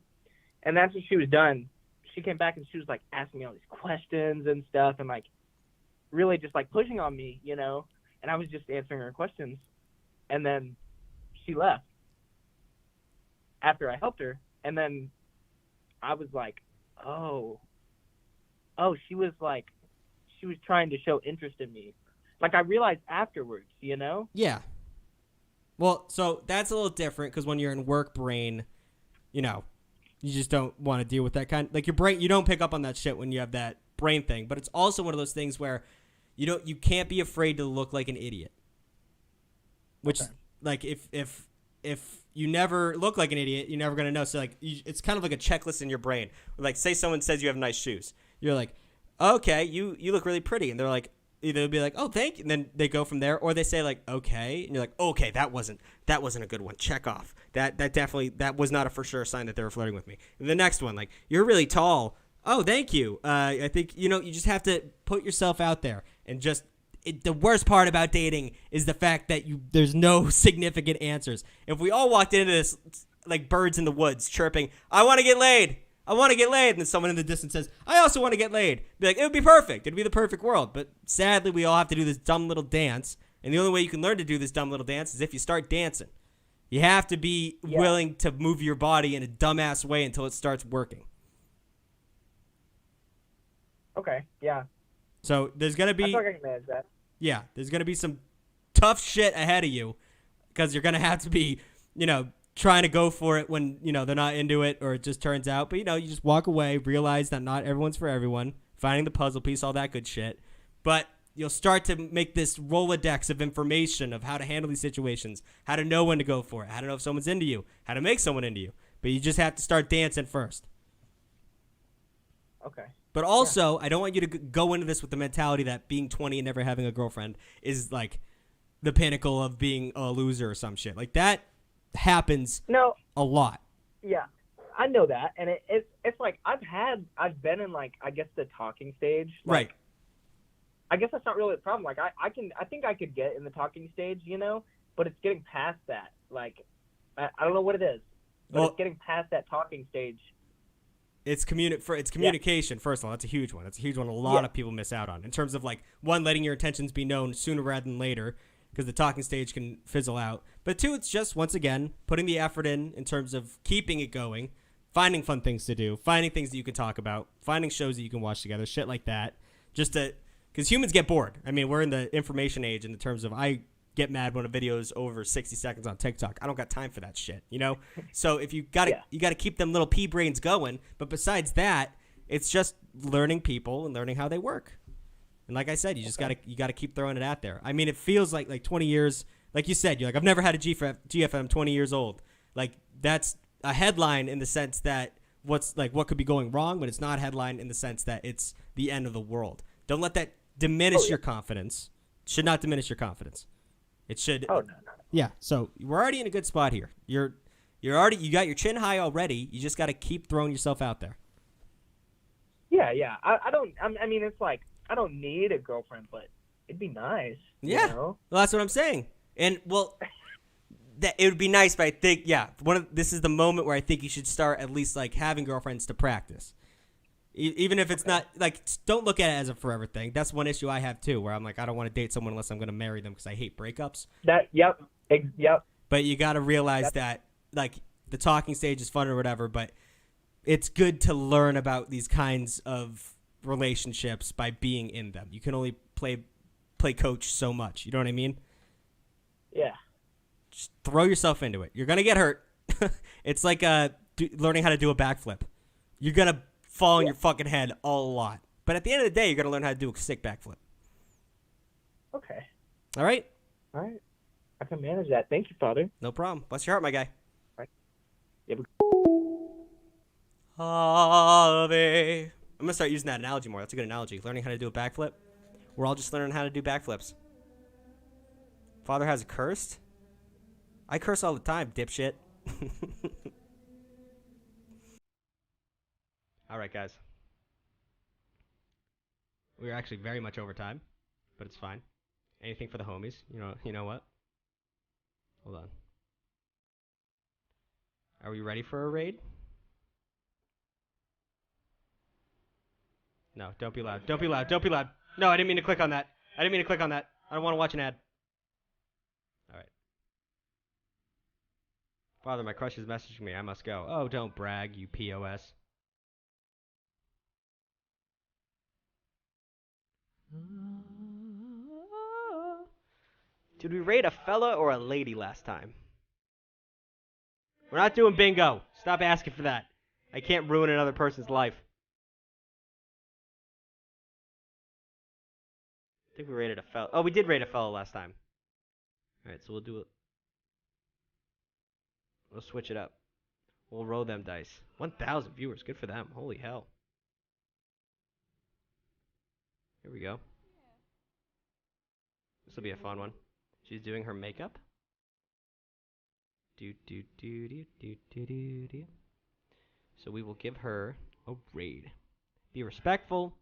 Speaker 14: And after she was done, she came back and she was like asking me all these questions and stuff and like really just like pushing on me, and I was just answering her questions. And then she left after I helped her. And then I was like, oh, she was trying to show interest in me. Like I realized afterwards,
Speaker 1: Yeah. Well, so that's a little different because when you're in work brain, you just don't want to deal with that kind. Like your brain, you don't pick up on that shit when you have that brain thing. But it's also one of those things where you can't be afraid to look like an idiot. Which, like, if you never look like an idiot, you're never gonna know. So like, it's kind of like a checklist in your brain. Like, say someone says you have nice shoes, you're like, okay, you look really pretty, and they're like. Either they'll be like, oh, thank you, and then they go from there, or they say like, okay, and you're like, okay, that wasn't a good one. Check off. That was not a for sure sign that they were flirting with me. And the next one, like, you're really tall. Oh, thank you. I think you just have to put yourself out there, and just the worst part about dating is the fact that there's no significant answers. If we all walked into this like birds in the woods chirping, I want to get laid. I want to get laid. And then someone in the distance says, I also want to get laid. Be like, it would be perfect. It would be the perfect world. But sadly, we all have to do this dumb little dance. And the only way you can learn to do this dumb little dance is if you start dancing. You have to be willing to move your body in a dumbass way until it starts working.
Speaker 14: Okay, yeah.
Speaker 1: So there's going to be...
Speaker 14: I think I can manage that.
Speaker 1: Yeah, there's going to be some tough shit ahead of you because you're going to have to be, trying to go for it when, they're not into it or it just turns out. But, you just walk away, realize that not everyone's for everyone, finding the puzzle piece, all that good shit. But you'll start to make this Rolodex of information of how to handle these situations, how to know when to go for it, how to know if someone's into you, how to make someone into you. But you just have to start dancing first.
Speaker 14: Okay.
Speaker 1: But also, I don't want you to go into this with the mentality that being 20 and never having a girlfriend is like the pinnacle of being a loser or some shit. Like that happens a lot.
Speaker 14: Yeah, I know that, and it's like I've been in like I guess the talking stage, like,
Speaker 1: right?
Speaker 14: I guess that's not really the problem. Like I think I could get in the talking stage, but it's getting past that. Like I don't know what it is, but it's getting past that talking stage.
Speaker 1: It's communication. First of all, that's a huge one. That's a huge one. A lot of people miss out on in terms of like one, letting your intentions be known sooner rather than later, because the talking stage can fizzle out. But two, it's just once again putting the effort in terms of keeping it going, finding fun things to do, finding things that you can talk about, finding shows that you can watch together, shit like that. Just to, because humans get bored. I mean, we're in the information age in the terms of I get mad when a video is over 60 seconds on TikTok. I don't got time for that shit, So if you gotta keep them little pea brains going. But besides that, it's just learning people and learning how they work. And like I said, you just gotta keep throwing it out there. I mean, it feels like 20 years. Like you said, you're like, I've never had a GFM 20 years old. Like that's a headline in the sense that what could be going wrong, but it's not a headline in the sense that it's the end of the world. Don't let that diminish your confidence. It should not diminish your confidence. It should. Oh no. Yeah. So we're already in a good spot here. You got your chin high already. You just got to keep throwing yourself out there.
Speaker 14: Yeah. I mean, it's like I don't need a girlfriend, but it'd be nice.
Speaker 1: Yeah. Well, that's what I'm saying. And that it would be nice, but I think this is the moment where I think you should start at least like having girlfriends to practice. Even if it's not, like, don't look at it as a forever thing. That's one issue I have, too, where I'm like, I don't want to date someone unless I'm going to marry them because I hate breakups.
Speaker 14: Yep.
Speaker 1: But you got to realize that, like, the talking stage is fun or whatever, but it's good to learn about these kinds of relationships by being in them. You can only play coach so much. You know what I mean?
Speaker 14: Yeah.
Speaker 1: Just throw yourself into it. You're going to get hurt. It's like learning how to do a backflip. You're going to fall on your fucking head a lot. But at the end of the day, you're going to learn how to do a sick backflip.
Speaker 14: Okay.
Speaker 1: All right?
Speaker 14: All right. I can manage that. Thank you, Father.
Speaker 1: No problem. Bless your heart, my guy.
Speaker 14: All right.
Speaker 1: Ave. I'm going to start using that analogy more. That's a good analogy. Learning how to do a backflip. We're all just learning how to do backflips. Father has cursed? I curse all the time, dipshit. All right, guys. We're actually very much over time, but it's fine. Anything for the homies. You know what? Hold on. Are we ready for a raid? No, don't be loud. Don't be loud. Don't be loud. No, I didn't mean to click on that. I don't want to watch an ad. All right. Father, my crush is messaging me. I must go. Oh, don't brag, you POS. Did we rate a fella or a lady last time? We're not doing bingo. Stop asking for that. I can't ruin another person's life. I think we rated a fella. Oh, we did rate a fella last time. Alright, so we'll do it. We'll switch it up. We'll roll them dice. 1,000 viewers. Good for them. Holy hell. Here we go. This will be a fun one. She's doing her makeup. So we will give her a raid. Be respectful.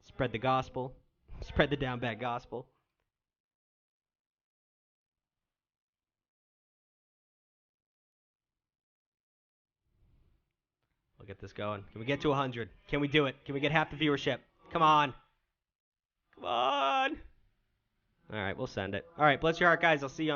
Speaker 1: Spread the gospel. Spread the DownBad gospel. We'll get this going. Can we get to 100? Can we do it? Can we get half the viewership? Come on. Come on. All right, we'll send it. All right, bless your heart, guys. I'll see you on